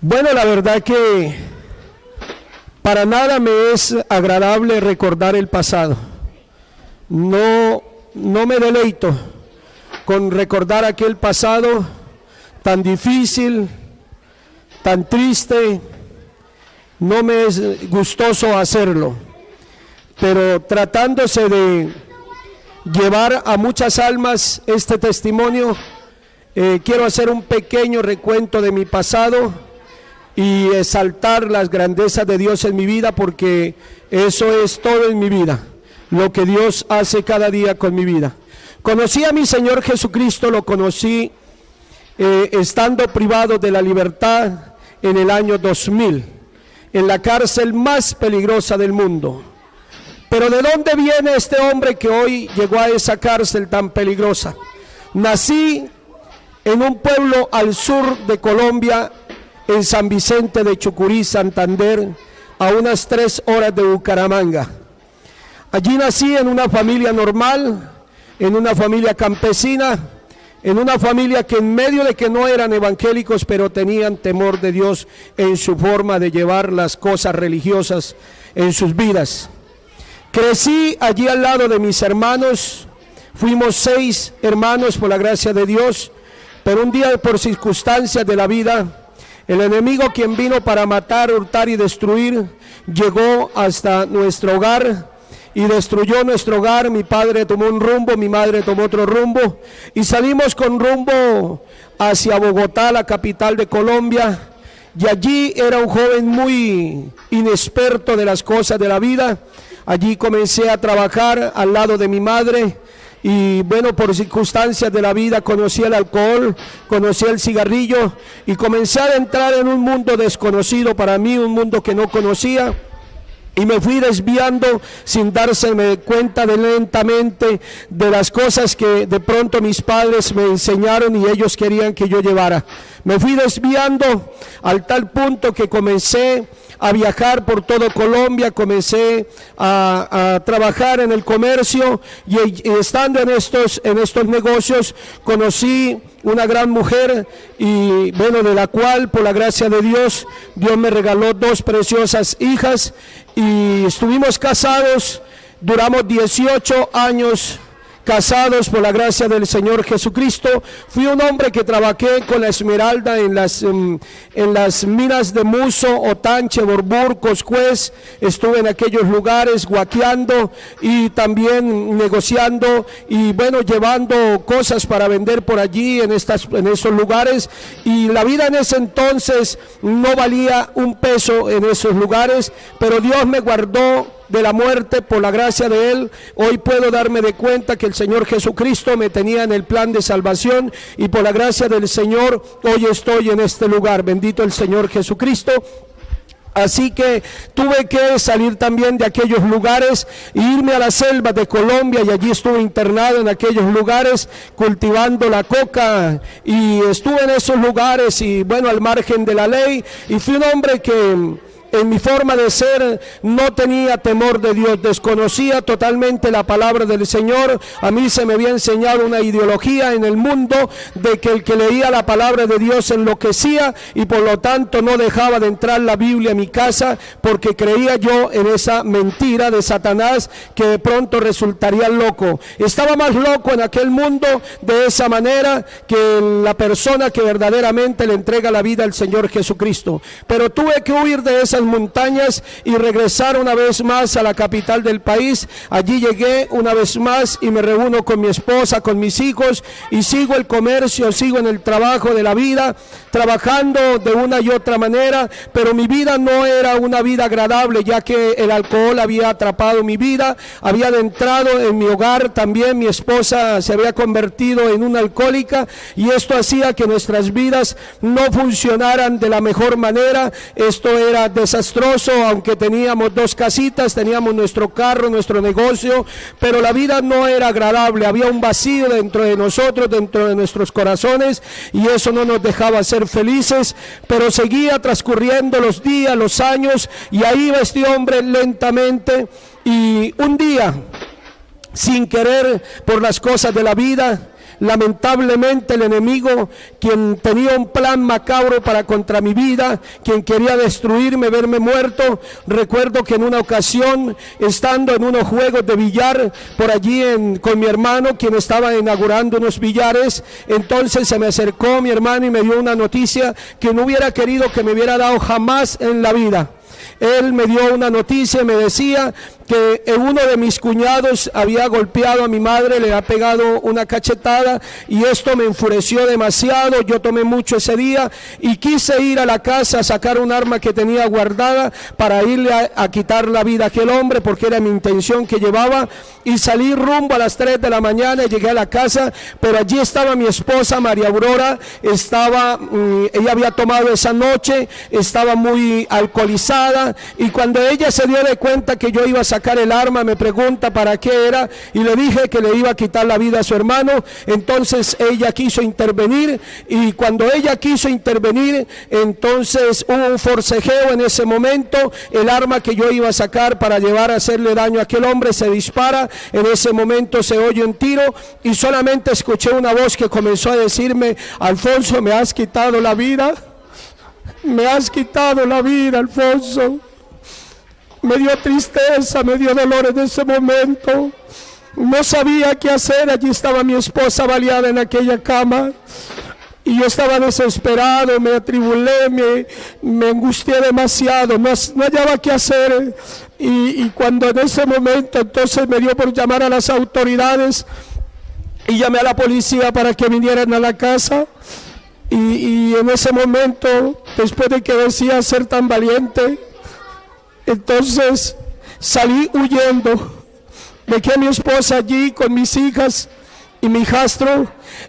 Bueno, la verdad que para nada me es agradable recordar el pasado. No me deleito con recordar aquel pasado tan difícil, tan triste. No me es gustoso hacerlo, pero tratándose de llevar a muchas almas este testimonio, quiero hacer un pequeño recuento de mi pasado y exaltar las grandezas de Dios en mi vida, porque eso es todo en mi vida, lo que Dios hace cada día con mi vida. Conocí a mi Señor Jesucristo, lo conocí estando privado de la libertad en el año 2000, en la cárcel más peligrosa del mundo. Pero ¿de dónde viene este hombre que hoy llegó a esa cárcel tan peligrosa? Nací en un pueblo al sur de Colombia, en San Vicente de Chucurí, Santander, a unas 3 horas de Bucaramanga. Allí nací en una familia normal, en una familia campesina, en una familia que en medio de que no eran evangélicos, pero tenían temor de Dios en su forma de llevar las cosas religiosas en sus vidas. Crecí allí al lado de mis hermanos, fuimos 6 hermanos por la gracia de Dios, pero un día por circunstancias de la vida, el enemigo, quien vino para matar, hurtar y destruir, llegó hasta nuestro hogar y destruyó nuestro hogar. Mi padre tomó un rumbo, mi madre tomó otro rumbo y salimos con rumbo hacia Bogotá, la capital de Colombia. Y allí era un joven muy inexperto de las cosas de la vida. Allí comencé a trabajar al lado de mi madre. Y bueno, por circunstancias de la vida conocí el alcohol, conocí el cigarrillo y comencé a entrar en un mundo desconocido para mí, un mundo que no conocía. Y me fui desviando sin dárseme cuenta lentamente de las cosas que de pronto mis padres me enseñaron y ellos querían que yo llevara. Me fui desviando al tal punto que comencé a viajar por todo Colombia, comencé a trabajar en el comercio y estando en estos negocios conocí una gran mujer y bueno, de la cual por la gracia de Dios, Dios me regaló 2 preciosas hijas y estuvimos casados, duramos 18 años casados por la gracia del Señor Jesucristo. Fui un hombre que trabajé con la esmeralda en las minas de Muso, Otanche, Borbur, Coscuez. Estuve en aquellos lugares guaqueando y también negociando y bueno, llevando cosas para vender por allí en esos lugares, y la vida en ese entonces no valía un peso en esos lugares, pero Dios me guardó de la muerte por la gracia de Él. Hoy puedo darme de cuenta que el Señor Jesucristo me tenía en el plan de salvación y por la gracia del Señor hoy estoy en este lugar. Bendito el Señor Jesucristo. Así que tuve que salir también de aquellos lugares e irme a la selva de Colombia, y allí estuve internado en aquellos lugares cultivando la coca, y estuve en esos lugares y bueno, al margen de la ley, y fui un hombre que en mi forma de ser no tenía temor de Dios, desconocía totalmente la palabra del Señor. A mí se me había enseñado una ideología en el mundo de que el que leía la palabra de Dios enloquecía, y por lo tanto no dejaba de entrar la Biblia a mi casa, porque creía yo en esa mentira de Satanás que de pronto resultaría loco. Estaba más loco en aquel mundo de esa manera que la persona que verdaderamente le entrega la vida al Señor Jesucristo. Pero tuve que huir de esas montañas y regresar una vez más a la capital del país. Allí llegué una vez más y me reúno con mi esposa, con mis hijos, y sigo el comercio, sigo en el trabajo de la vida, trabajando de una y otra manera, pero mi vida no era una vida agradable, ya que el alcohol había atrapado mi vida, había adentrado en mi hogar. También mi esposa se había convertido en una alcohólica, y esto hacía que nuestras vidas no funcionaran de la mejor manera. Esto era desastroso, aunque teníamos 2 casitas, teníamos nuestro carro, nuestro negocio, pero la vida no era agradable. Había un vacío dentro de nosotros, dentro de nuestros corazones, y eso no nos dejaba ser felices. Pero seguía transcurriendo los días, los años, y ahí iba este hombre lentamente. Y un día sin querer por las cosas de la vida. Lamentablemente el enemigo, quien tenía un plan macabro para contra mi vida, quien quería destruirme, verme muerto. Recuerdo que en una ocasión, estando en unos juegos de billar por allí con mi hermano, quien estaba inaugurando unos billares, entonces se me acercó mi hermano y me dio una noticia que no hubiera querido que me hubiera dado jamás en la vida. Él me dio una noticia y me decía que uno de mis cuñados había golpeado a mi madre, le ha pegado una cachetada, y esto me enfureció demasiado. Yo tomé mucho ese día y quise ir a la casa a sacar un arma que tenía guardada para irle a quitar la vida a aquel hombre, porque era mi intención que llevaba, y salí rumbo a las 3 de la mañana y llegué a la casa, pero allí estaba mi esposa María Aurora. Ella había tomado esa noche, estaba muy alcoholizada, y cuando ella se dio de cuenta que yo iba a sacar el arma, me pregunta para qué era, y le dije que le iba a quitar la vida a su hermano. Entonces ella quiso intervenir, y cuando ella quiso intervenir, entonces hubo un forcejeo. En ese momento el arma que yo iba a sacar para llevar a hacerle daño a aquel hombre se dispara. En ese momento se oye un tiro y solamente escuché una voz que comenzó a decirme: Alfonso, me has quitado la vida, me has quitado la vida, Alfonso. Me dio tristeza, me dio dolor en ese momento. No sabía qué hacer. Allí estaba mi esposa baleada en aquella cama, y yo estaba desesperado, me atribulé, me angustié demasiado, no hallaba qué hacer. Y cuando en ese momento entonces me dio por llamar a las autoridades, y llamé a la policía para que vinieran a la casa. Y en ese momento, después de que decía ser tan valiente, entonces salí huyendo. Dejé a mi esposa allí con mis hijas y mi hijastro.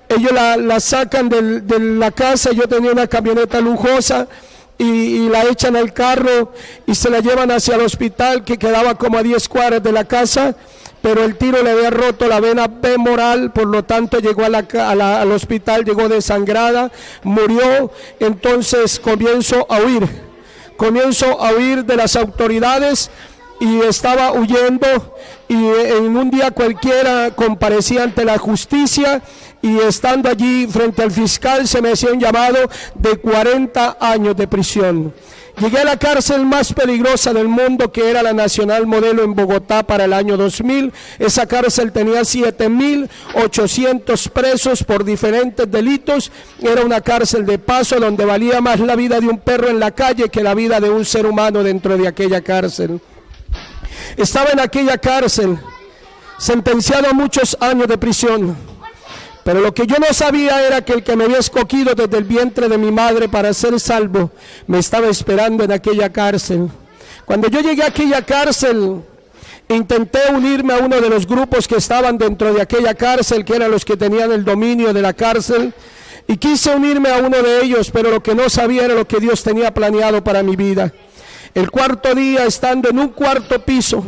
Ellos la sacan de la casa. Yo tenía una camioneta lujosa, y la echan al carro y se la llevan hacia el hospital, que quedaba como a 10 cuadras de la casa, pero el tiro le había roto la vena femoral, por lo tanto llegó al hospital, llegó desangrada, murió. Entonces comienzo a huir de las autoridades, y estaba huyendo, y en un día cualquiera comparecí ante la justicia, y estando allí frente al fiscal se me hacía un llamado de 40 años de prisión. Llegué a la cárcel más peligrosa del mundo, que era la Nacional Modelo en Bogotá, para el año 2000. Esa cárcel tenía 7.800 presos por diferentes delitos. Era una cárcel de paso, donde valía más la vida de un perro en la calle que la vida de un ser humano dentro de aquella cárcel. Estaba en aquella cárcel, sentenciado a muchos años de prisión, pero lo que yo no sabía era que el que me había escogido desde el vientre de mi madre para ser salvo me estaba esperando en aquella cárcel. Cuando yo llegué a aquella cárcel, intenté unirme a uno de los grupos que estaban dentro de aquella cárcel, que eran los que tenían el dominio de la cárcel, y quise unirme a uno de ellos, pero lo que no sabía era lo que Dios tenía planeado para mi vida. El cuarto día, estando en un cuarto piso,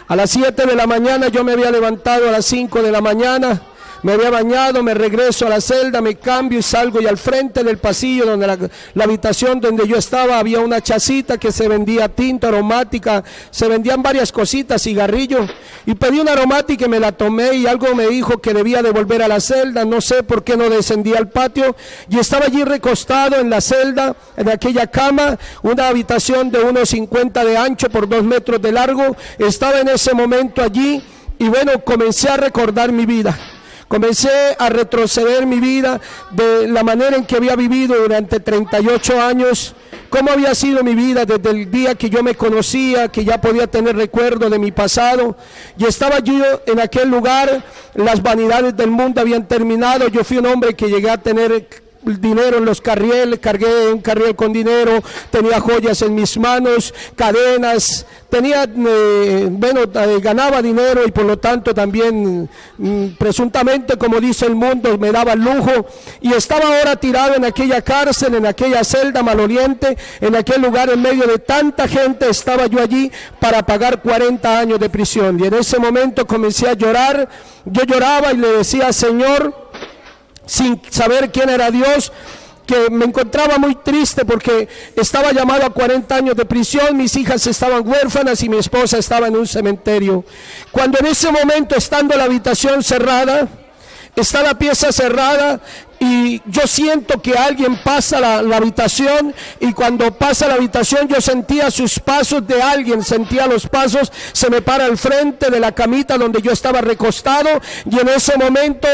a las 7 de la mañana, yo me había levantado a las 5 de la mañana, me había bañado, me regreso a la celda, me cambio y salgo, y al frente del pasillo, donde la habitación donde yo estaba, había una chacita que se vendía tinta aromática, se vendían varias cositas, cigarrillos, y pedí una aromática y me la tomé, y algo me dijo que debía de volver a la celda. No sé por qué no descendí al patio, y estaba allí recostado en la celda, en aquella cama, una habitación de unos 50 de ancho por 2 metros de largo. Estaba en ese momento allí, y bueno, comencé a recordar mi vida. Comencé a retroceder mi vida, de la manera en que había vivido durante 38 años, cómo había sido mi vida desde el día que yo me conocía, que ya podía tener recuerdo de mi pasado. Y estaba yo en aquel lugar, las vanidades del mundo habían terminado. Yo fui un hombre que llegué a tener dinero en los carrieles, cargué un carriel con dinero, tenía joyas en mis manos, cadenas, tenía, ganaba dinero, y por lo tanto también presuntamente, como dice el mundo, me daba lujo. Y estaba ahora tirado en aquella cárcel, en aquella celda maloliente, en aquel lugar, en medio de tanta gente. Estaba yo allí para pagar 40 años de prisión. Y en ese momento comencé a llorar. Yo lloraba y le decía: Señor, sin saber quién era Dios, que me encontraba muy triste porque estaba llamado a 40 años de prisión, mis hijas estaban huérfanas y mi esposa estaba en un cementerio. Cuando en ese momento, estando la habitación cerrada, está la pieza cerrada y yo siento que alguien pasa la habitación, y cuando pasa la habitación yo sentía sus pasos de alguien, sentía los pasos, se me para al frente de la camita donde yo estaba recostado, y en ese momento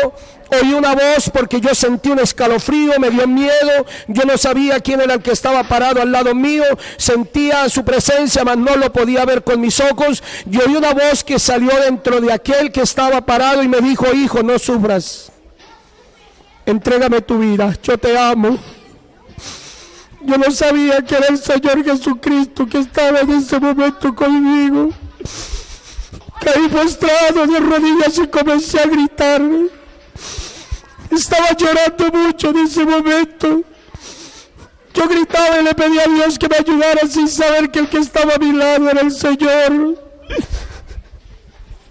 oí una voz porque yo sentí un escalofrío, me dio miedo, yo no sabía quién era el que estaba parado al lado mío, sentía su presencia, mas no lo podía ver con mis ojos, y oí una voz que salió dentro de aquel que estaba parado y me dijo: hijo, no sufras, entrégame tu vida, yo te amo. Yo no sabía que era el Señor Jesucristo que estaba en ese momento conmigo. Caí postrado de rodillas y comencé a gritar. Estaba llorando mucho en ese momento. Yo gritaba y le pedía a Dios que me ayudara sin saber que el que estaba a mi lado era el Señor.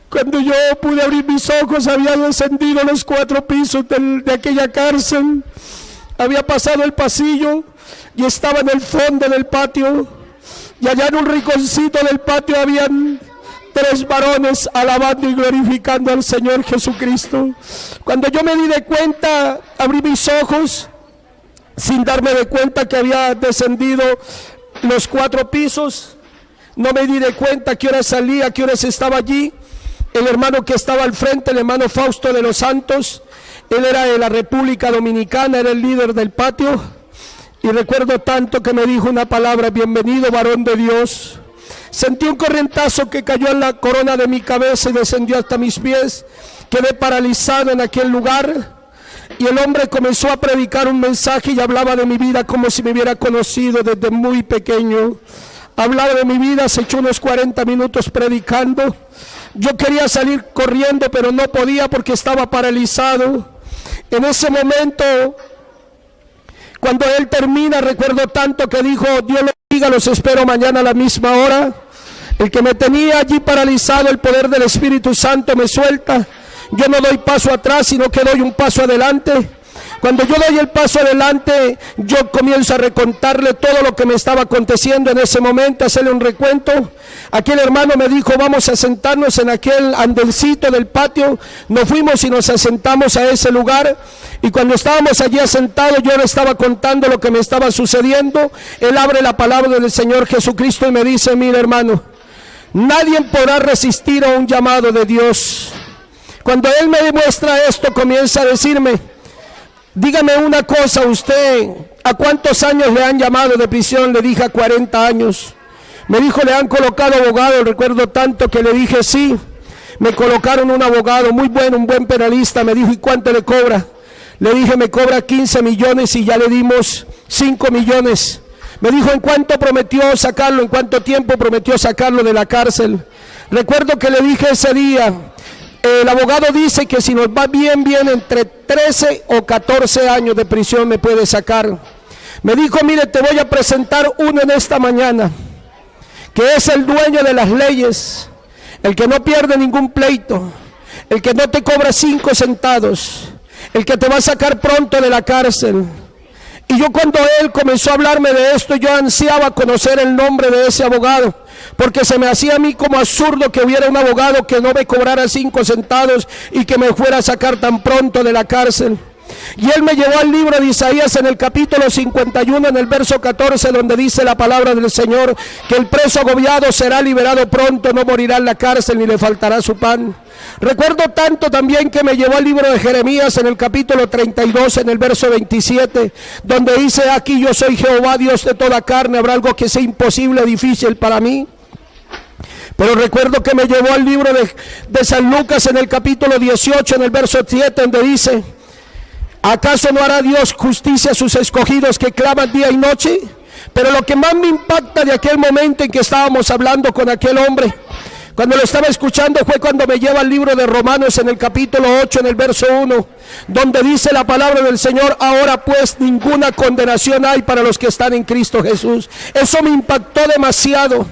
Cuando yo pude abrir mis ojos, había descendido los 4 pisos de aquella cárcel, había pasado el pasillo y estaba en el fondo del patio, y allá en un rinconcito del patio habían 3 varones alabando y glorificando al Señor Jesucristo. Cuando yo me di de cuenta, abrí mis ojos sin darme de cuenta que había descendido los 4 pisos, no me di de cuenta a qué hora salía, a qué horas estaba allí. El hermano que estaba al frente, el hermano Fausto de los Santos, él era de la República Dominicana, era el líder del patio, y recuerdo tanto que me dijo una palabra: bienvenido, varón de Dios. Sentí un corrientazo que cayó en la corona de mi cabeza y descendió hasta mis pies, quedé paralizado en aquel lugar, y el hombre comenzó a predicar un mensaje y hablaba de mi vida como si me hubiera conocido desde muy pequeño. Hablaba de mi vida, se echó unos 40 minutos predicando. Yo quería salir corriendo, pero no podía porque estaba paralizado. En ese momento, cuando él termina, recuerdo tanto que dijo: Dios les bendiga, los espero mañana a la misma hora. El que me tenía allí paralizado, el poder del Espíritu Santo me suelta. Yo no doy paso atrás, sino que doy un paso adelante. Cuando yo doy el paso adelante, yo comienzo a recontarle todo lo que me estaba aconteciendo en ese momento, hacerle un recuento. Aquel hermano me dijo: vamos a sentarnos en aquel andencito del patio. Nos fuimos y nos asentamos a ese lugar, y cuando estábamos allí asentados, yo le estaba contando lo que me estaba sucediendo. Él abre la palabra del Señor Jesucristo y me dice: mira, hermano, nadie podrá resistir a un llamado de Dios. Cuando él me demuestra esto, comienza a decirme: dígame una cosa, usted, ¿a cuántos años le han llamado de prisión? Le dije: a 40 años. Me dijo: ¿le han colocado abogado? Recuerdo tanto que le dije: sí. Me colocaron un abogado muy bueno, un buen penalista. Me dijo: ¿y cuánto le cobra? Le dije: me cobra 15 millones y ya le dimos 5 millones. Me dijo: ¿en cuánto prometió sacarlo? ¿En cuánto tiempo prometió sacarlo de la cárcel? Recuerdo que le dije ese día: el abogado dice que si nos va bien, entre 13 o 14 años de prisión me puede sacar. Me dijo: mire, te voy a presentar uno en esta mañana, que es el dueño de las leyes, el que no pierde ningún pleito, el que no te cobra 5 centavos, el que te va a sacar pronto de la cárcel. Y yo, cuando él comenzó a hablarme de esto, yo ansiaba conocer el nombre de ese abogado, porque se me hacía a mí como absurdo que hubiera un abogado que no me cobrara 5 centavos y que me fuera a sacar tan pronto de la cárcel. Y él me llevó al libro de Isaías en el capítulo 51, en el verso 14, donde dice la palabra del Señor que el preso agobiado será liberado pronto, no morirá en la cárcel ni le faltará su pan. Recuerdo tanto también que me llevó al libro de Jeremías en el capítulo 32, en el verso 27, donde dice: aquí yo soy Jehová, Dios de toda carne, ¿habrá algo que sea imposible o difícil para mí? Pero recuerdo que me llevó al libro de San Lucas en el capítulo 18, en el verso 7, donde dice: ¿acaso no hará Dios justicia a sus escogidos que claman día y noche? Pero lo que más me impacta de aquel momento en que estábamos hablando con aquel hombre, cuando lo estaba escuchando, fue cuando me lleva al libro de Romanos en el capítulo 8, en el verso 1, donde dice la palabra del Señor: ahora pues ninguna condenación hay para los que están en Cristo Jesús. Eso me impactó demasiado,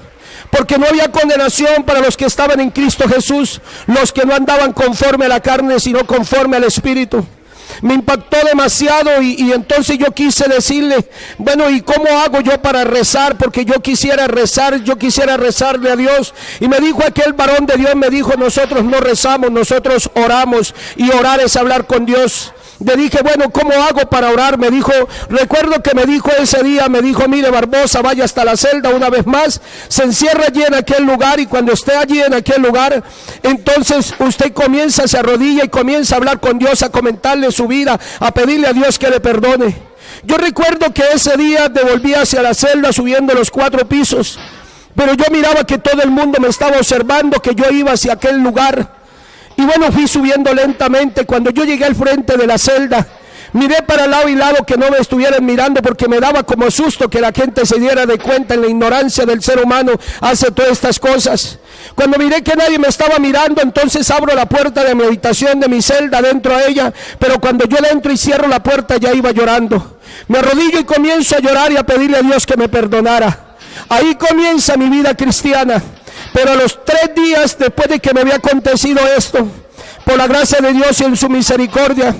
porque no había condenación para los que estaban en Cristo Jesús, los que no andaban conforme a la carne, sino conforme al Espíritu. me impactó demasiado y entonces yo quise decirle, bueno, ¿y cómo hago yo para rezar? Porque yo quisiera rezarle a Dios. Y me dijo aquel varón de Dios, me dijo, nosotros no rezamos, nosotros oramos, y orar es hablar con Dios. Le dije, bueno, ¿cómo hago para orar? Me dijo, recuerdo que me dijo ese día, me dijo, mire Barbosa, vaya hasta la celda una vez más, se encierra allí en aquel lugar, y cuando esté allí en aquel lugar, entonces usted comienza, se arrodilla y comienza a hablar con Dios, a comentarle su vida, a pedirle a Dios que le perdone. Yo recuerdo que ese día devolví hacia la celda subiendo los 4 pisos, pero yo miraba que todo el mundo me estaba observando, que yo iba hacia aquel lugar. Y bueno, fui subiendo lentamente. Cuando yo llegué al frente de la celda, miré para lado y lado que no me estuvieran mirando, porque me daba como susto que la gente se diera de cuenta en la ignorancia del ser humano, hace todas estas cosas. Cuando miré que nadie me estaba mirando, entonces abro la puerta de mi habitación, de mi celda, dentro a ella, pero cuando yo le entro y cierro la puerta, ya iba llorando. Me arrodillo y comienzo a llorar y a pedirle a Dios que me perdonara. Ahí comienza mi vida cristiana. Pero a los 3 días después de que me había acontecido esto, por la gracia de Dios y en su misericordia,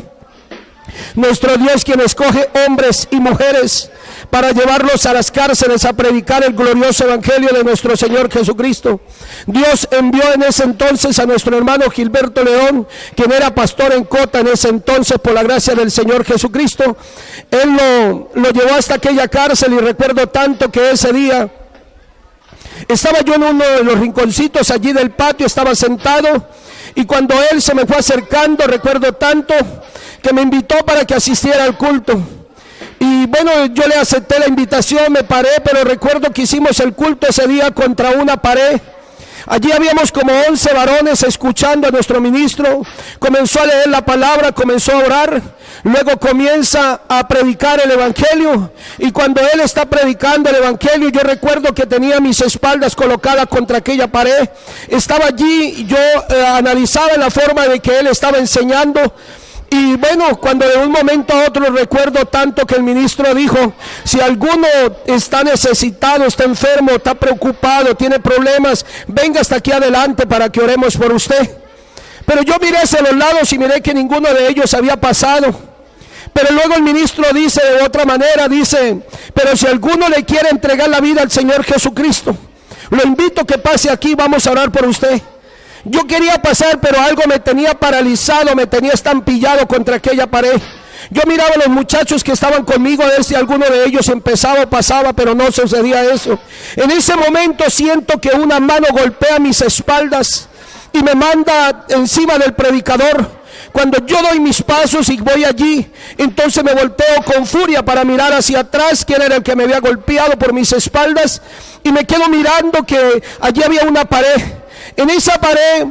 nuestro Dios, quien escoge hombres y mujeres para llevarlos a las cárceles a predicar el glorioso evangelio de nuestro Señor Jesucristo, Dios envió en ese entonces a nuestro hermano Gilberto León, quien era pastor en Cota en ese entonces, por la gracia del Señor Jesucristo. Él lo llevó hasta aquella cárcel, y recuerdo tanto que ese día estaba yo en uno de los rinconcitos allí del patio, estaba sentado, y cuando él se me fue acercando, recuerdo tanto que me invitó para que asistiera al culto. Y bueno, yo le acepté la invitación, me paré, pero recuerdo que hicimos el culto ese día contra una pared. Allí habíamos como 11 varones escuchando a nuestro ministro. Comenzó a leer la palabra, comenzó a orar, luego comienza a predicar el evangelio, y cuando él está predicando el evangelio, yo recuerdo que tenía mis espaldas colocadas contra aquella pared. Estaba allí, yo analizaba la forma de que él estaba enseñando. Y bueno, cuando de un momento a otro recuerdo tanto que el ministro dijo, si alguno está necesitado, está enfermo, está preocupado, tiene problemas, venga hasta aquí adelante para que oremos por usted. Pero yo miré hacia los lados y miré que ninguno de ellos había pasado. Pero luego el ministro dice de otra manera, dice, pero si alguno le quiere entregar la vida al Señor Jesucristo, lo invito a que pase aquí, vamos a orar por usted. Yo quería pasar, pero algo me tenía paralizado, me tenía estampillado contra aquella pared. Yo miraba a los muchachos que estaban conmigo, a ver si alguno de ellos empezaba o pasaba, pero no sucedía eso. En ese momento siento que una mano golpea mis espaldas y me manda encima del predicador. Cuando yo doy mis pasos y voy allí, entonces me volteo con furia para mirar hacia atrás, quién era el que me había golpeado por mis espaldas, y me quedo mirando que allí había una pared. En esa pared,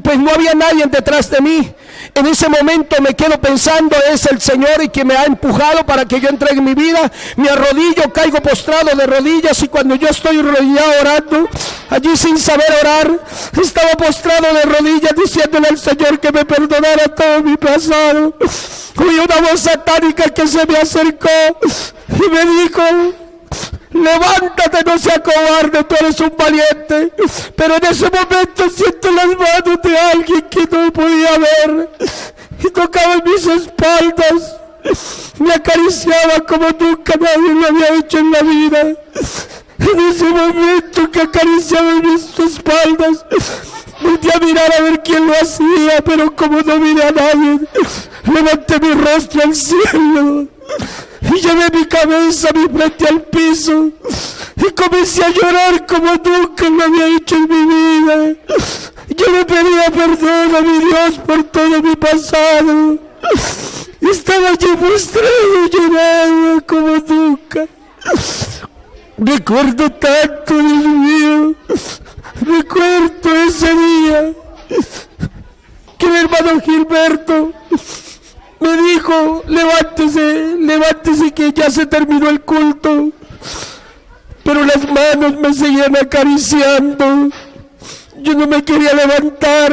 pues no había nadie detrás de mí. En ese momento me quedo pensando, es el Señor y que me ha empujado para que yo entregue mi vida. Me arrodillo, caigo postrado de rodillas, y cuando yo estoy arrodillado orando, allí sin saber orar, estaba postrado de rodillas diciéndole al Señor que me perdonara todo mi pasado. Oí una voz satánica que se me acercó y me dijo, levántate, no seas cobarde, tú eres un valiente. Pero en ese momento siento las manos de alguien que no podía ver, y tocaba en mis espaldas, me acariciaba como nunca nadie lo había hecho en la vida. En ese momento que acariciaba en mis espaldas, volví a mirar a ver quién lo hacía, pero como no miré a nadie, levanté mi rostro al cielo y llevé mi cabeza, mi frente al piso, y comencé a llorar como nunca lo había hecho en mi vida. Yo le pedía perdón a mi Dios por todo mi pasado. Estaba yo frustrado, llorando como nunca. Recuerdo tanto, Dios mío, recuerdo ese día que mi hermano Gilberto me dijo, levántese que ya se terminó el culto. Pero las manos me seguían acariciando. Yo no me quería levantar.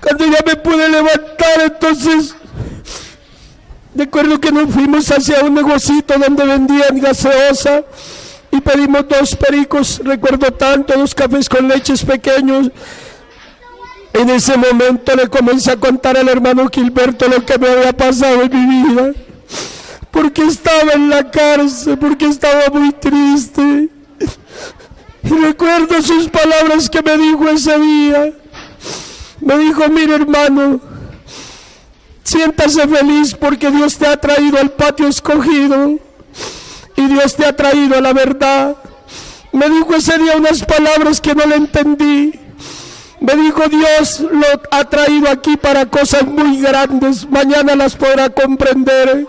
Cuando ya me pude levantar, entonces recuerdo que nos fuimos hacia un negocito donde vendían gaseosa y pedimos 2 pericos, recuerdo tanto, 2 cafés con leches pequeños. En ese momento le comencé a contar al hermano Gilberto lo que me había pasado en mi vida, porque estaba en la cárcel, porque estaba muy triste. Y recuerdo sus palabras que me dijo ese día. Me dijo: mire, hermano, siéntase feliz porque Dios te ha traído al patio escogido y Dios te ha traído a la verdad. Me dijo ese día unas palabras que no le entendí. Me dijo: Dios lo ha traído aquí para cosas muy grandes, mañana las podrá comprender,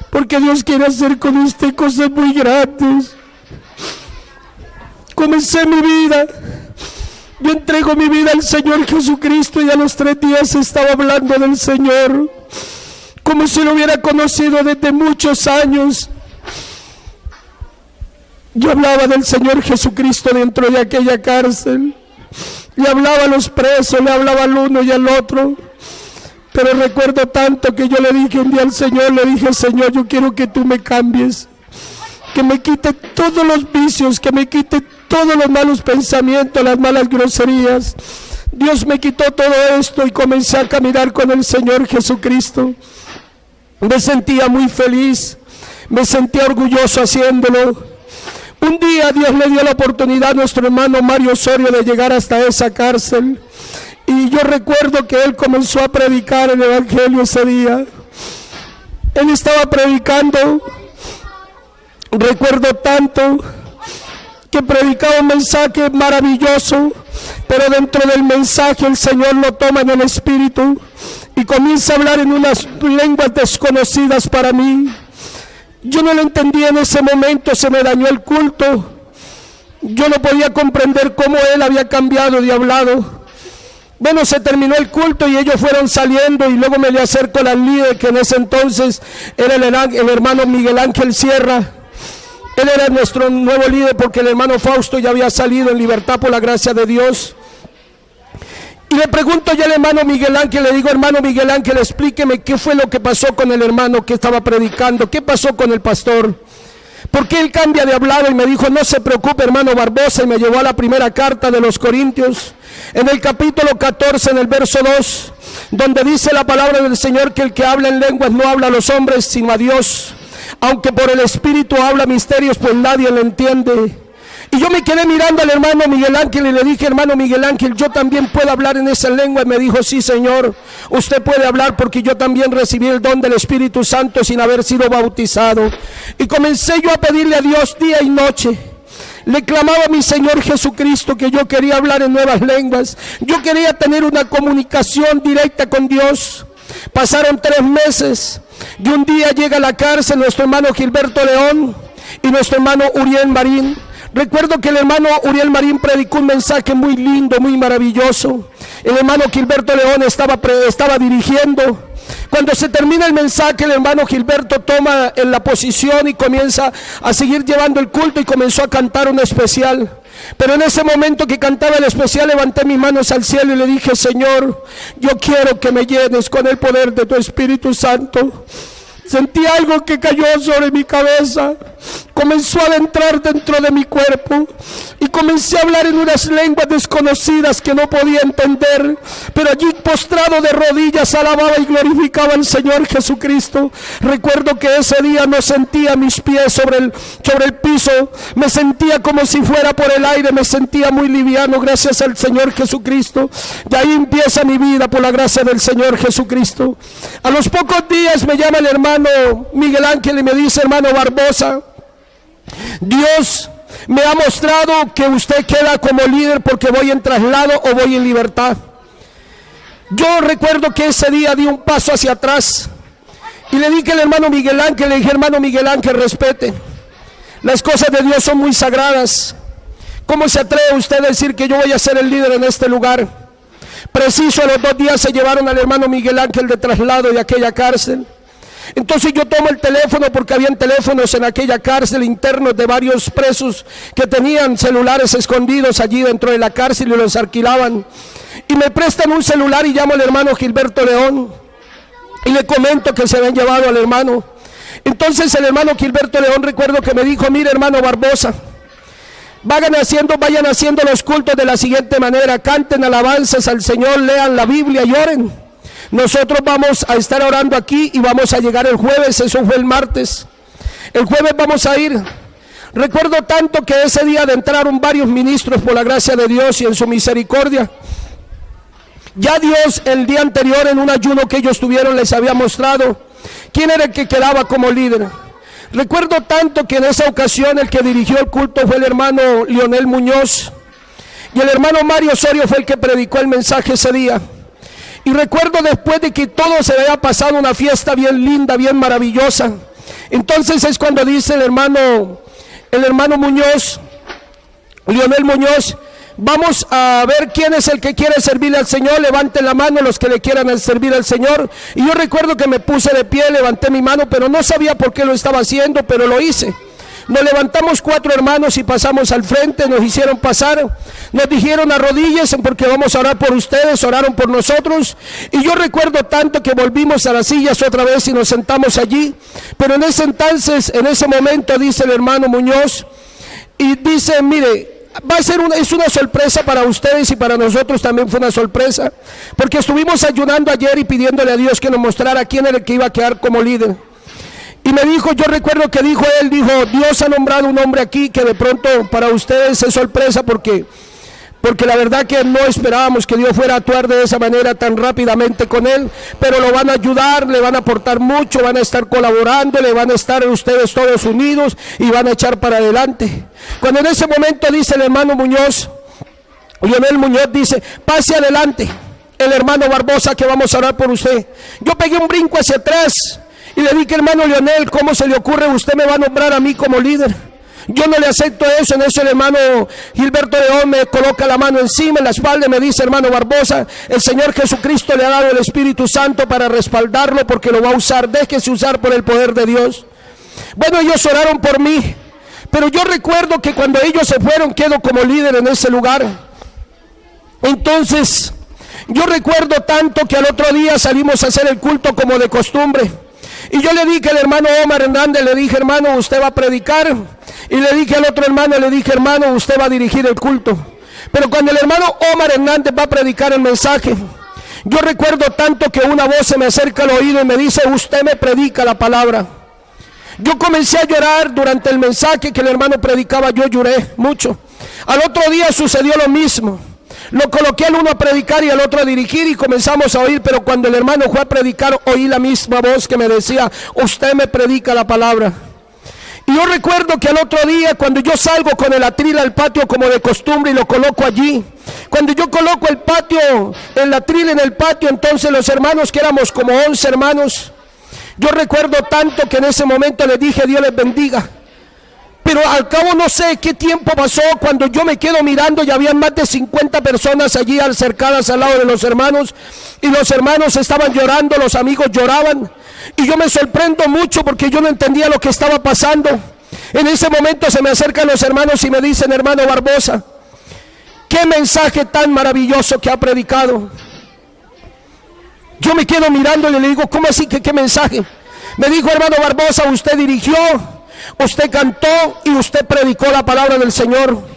porque Dios quiere hacer con usted cosas muy grandes. Comencé mi vida, yo entrego mi vida al Señor Jesucristo, y a los 3 días estaba hablando del Señor, como si lo hubiera conocido desde muchos años. Yo hablaba del Señor Jesucristo dentro de aquella cárcel, le hablaba a los presos, le hablaba al uno y al otro, pero recuerdo tanto que yo le dije un día al Señor, le dije: Señor, yo quiero que tú me cambies, que me quite todos los vicios, que me quite todos los malos pensamientos, las malas groserías. Dios me quitó todo esto y comencé a caminar con el Señor Jesucristo. Me sentía muy feliz, me sentía orgulloso haciéndolo. Un día Dios le dio la oportunidad a nuestro hermano Mario Osorio de llegar hasta esa cárcel, y yo recuerdo que él comenzó a predicar el evangelio ese día. Él estaba predicando, recuerdo tanto que predicaba un mensaje maravilloso, pero dentro del mensaje el Señor lo toma en el espíritu y comienza a hablar en unas lenguas desconocidas para mí. Yo no lo entendía en ese momento, se me dañó el culto. Yo no podía comprender cómo él había cambiado de hablado. Bueno, se terminó el culto y ellos fueron saliendo, y luego me le acerco al líder, que en ese entonces era el hermano Miguel Ángel Sierra. Él era nuestro nuevo líder porque el hermano Fausto ya había salido en libertad por la gracia de Dios. Y le pregunto yo al hermano Miguel Ángel, le digo: hermano Miguel Ángel, explíqueme qué fue lo que pasó con el hermano que estaba predicando, qué pasó con el pastor, ¿por qué él cambia de hablar? Y me dijo: no se preocupe, hermano Barbosa, y me llevó a la primera carta de los Corintios, en el capítulo 14, en el verso 2, donde dice la palabra del Señor que el que habla en lenguas no habla a los hombres sino a Dios, aunque por el Espíritu habla misterios, pues nadie lo entiende. Y yo me quedé mirando al hermano Miguel Ángel y le dije: hermano Miguel Ángel, ¿yo también puedo hablar en esa lengua? Y me dijo: sí, Señor, usted puede hablar, porque yo también recibí el don del Espíritu Santo sin haber sido bautizado. Y comencé yo a pedirle a Dios día y noche. Le clamaba a mi Señor Jesucristo que yo quería hablar en nuevas lenguas. Yo quería tener una comunicación directa con Dios. Pasaron 3 meses y un día llega a la cárcel nuestro hermano Gilberto León y nuestro hermano Uriel Marín. Recuerdo que el hermano Uriel Marín predicó un mensaje muy lindo, muy maravilloso. El hermano Gilberto León estaba dirigiendo. Cuando se termina el mensaje, el hermano Gilberto toma en la posición y comienza a seguir llevando el culto, y comenzó a cantar un especial. Pero en ese momento que cantaba el especial, levanté mis manos al cielo y le dije: Señor, yo quiero que me llenes con el poder de tu Espíritu Santo. Sentí algo que cayó sobre mi cabeza, comenzó a adentrar dentro de mi cuerpo, y comencé a hablar en unas lenguas desconocidas que no podía entender, pero allí postrado de rodillas alababa y glorificaba al Señor Jesucristo. Recuerdo que ese día no sentía mis pies sobre el piso, me sentía como si fuera por el aire, me sentía muy liviano gracias al Señor Jesucristo. Y ahí empieza mi vida por la gracia del Señor Jesucristo. A los pocos días me llama el hermano Miguel Ángel y me dice: hermano Barbosa, Dios me ha mostrado que usted queda como líder porque voy en traslado o voy en libertad. Yo recuerdo que ese día di un paso hacia atrás y le dije al hermano Miguel Ángel, le dije: hermano Miguel Ángel, respete, las cosas de Dios son muy sagradas. ¿Cómo se atreve usted a decir que yo voy a ser el líder en este lugar? Preciso a los 2 días se llevaron al hermano Miguel Ángel de traslado de aquella cárcel. Entonces yo tomo el teléfono, porque habían teléfonos en aquella cárcel internos de varios presos que tenían celulares escondidos allí dentro de la cárcel y los alquilaban. Y me prestan un celular y llamo al hermano Gilberto León y le comento que se habían llevado al hermano. Entonces el hermano Gilberto León, recuerdo que me dijo: mire, hermano Barbosa, Vayan haciendo los cultos de la siguiente manera: canten alabanzas al Señor, lean la Biblia y oren. Nosotros vamos a estar orando aquí y vamos a llegar el jueves. Eso fue el martes. El jueves vamos a ir. Recuerdo tanto que ese día entraron varios ministros por la gracia de Dios y en su misericordia. Ya Dios el día anterior, en un ayuno que ellos tuvieron, les había mostrado quién era el que quedaba como líder. Recuerdo tanto que en esa ocasión el que dirigió el culto fue el hermano Leonel Muñoz, y el hermano Mario Osorio fue el que predicó el mensaje ese día. Y recuerdo, después de que todo se había pasado, una fiesta bien linda, bien maravillosa, entonces es cuando dice el hermano Muñoz, Leonel Muñoz: vamos a ver quién es el que quiere servirle al Señor. Levanten la mano los que le quieran servir al Señor. Y yo recuerdo que me puse de pie, levanté mi mano, pero no sabía por qué lo estaba haciendo, pero lo hice. Nos levantamos 4 hermanos y pasamos al frente, nos hicieron pasar, nos dijeron: arrodíllense porque vamos a orar por ustedes. Oraron por nosotros, y yo recuerdo tanto que volvimos a las sillas otra vez y nos sentamos allí. Pero en ese momento dice el hermano Muñoz, y dice: mire, es una sorpresa para ustedes, y para nosotros también fue una sorpresa, porque estuvimos ayunando ayer y pidiéndole a Dios que nos mostrara quién era el que iba a quedar como líder. Y me dijo, yo recuerdo que dijo: Dios ha nombrado un hombre aquí que de pronto para ustedes es sorpresa, porque la verdad que no esperábamos que Dios fuera a actuar de esa manera tan rápidamente con él, pero lo van a ayudar, le van a aportar mucho, van a estar colaborando, le van a estar ustedes todos unidos y van a echar para adelante. Cuando en ese momento dice el hermano Muñoz, Leonel Muñoz dice: pase adelante el hermano Barbosa, que vamos a orar por usted. Yo pegué un brinco hacia atrás y le dije: hermano Leonel, ¿cómo se le ocurre? Usted me va a nombrar a mí como líder. Yo no le acepto eso. En eso el hermano Gilberto León me coloca la mano encima, en la espalda, y me dice: hermano Barbosa, el Señor Jesucristo le ha dado el Espíritu Santo para respaldarlo, porque lo va a usar. Déjese usar por el poder de Dios. Bueno, ellos oraron por mí, pero yo recuerdo que cuando ellos se fueron, quedo como líder en ese lugar. Entonces yo recuerdo tanto que al otro día salimos a hacer el culto como de costumbre, y yo le dije al hermano Omar Hernández, le dije: hermano, usted va a predicar. Y le dije al otro hermano, hermano, usted va a dirigir el culto. Pero cuando el hermano Omar Hernández va a predicar el mensaje, yo recuerdo tanto que una voz se me acerca al oído y me dice: usted me predica la palabra. Yo comencé a llorar durante el mensaje que el hermano predicaba. Yo lloré mucho. Al otro día sucedió lo mismo. Lo coloqué al uno a predicar y al otro a dirigir, y comenzamos a oír. Pero cuando el hermano fue a predicar, oí la misma voz que me decía: usted me predica la palabra. Y yo recuerdo que al otro día, cuando yo salgo con el atril al patio como de costumbre y lo coloco allí, cuando yo coloco el atril en el patio, entonces los hermanos, que éramos como 11 hermanos, yo recuerdo tanto que en ese momento les dije: Dios les bendiga. Pero al cabo no sé qué tiempo pasó, cuando yo me quedo mirando y había más de 50 personas allí acercadas al lado de los hermanos, y los hermanos estaban llorando, los amigos lloraban, y yo me sorprendo mucho porque yo no entendía lo que estaba pasando. En ese momento se me acercan los hermanos y me dicen: hermano Barbosa, qué mensaje tan maravilloso que ha predicado. Yo me quedo mirando y le digo: ¿cómo así que qué mensaje? Me dijo: hermano Barbosa, usted dirigió, usted cantó y usted predicó la palabra del Señor.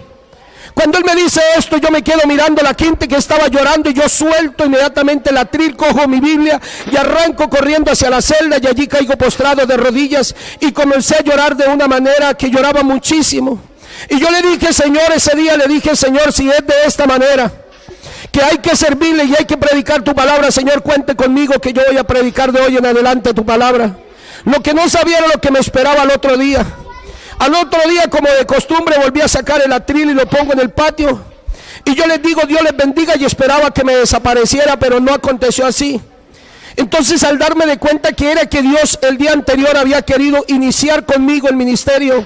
Cuando él me dice esto, yo me quedo mirando a la gente que estaba llorando, y yo suelto inmediatamente el atril, cojo mi Biblia y arranco corriendo hacia la celda, y allí caigo postrado de rodillas y comencé a llorar de una manera que lloraba muchísimo. Y yo le dije: Señor, ese día le dije: Señor, si es de esta manera que hay que servirle y hay que predicar tu palabra, Señor, cuente conmigo, que yo voy a predicar de hoy en adelante tu palabra. Lo que no sabía era lo que me esperaba al otro día. Al otro día, como de costumbre, volví a sacar el atril y lo pongo en el patio, y yo les digo: Dios les bendiga, y esperaba que me desapareciera, pero no aconteció así. Entonces, al darme de cuenta que era que Dios el día anterior había querido iniciar conmigo el ministerio,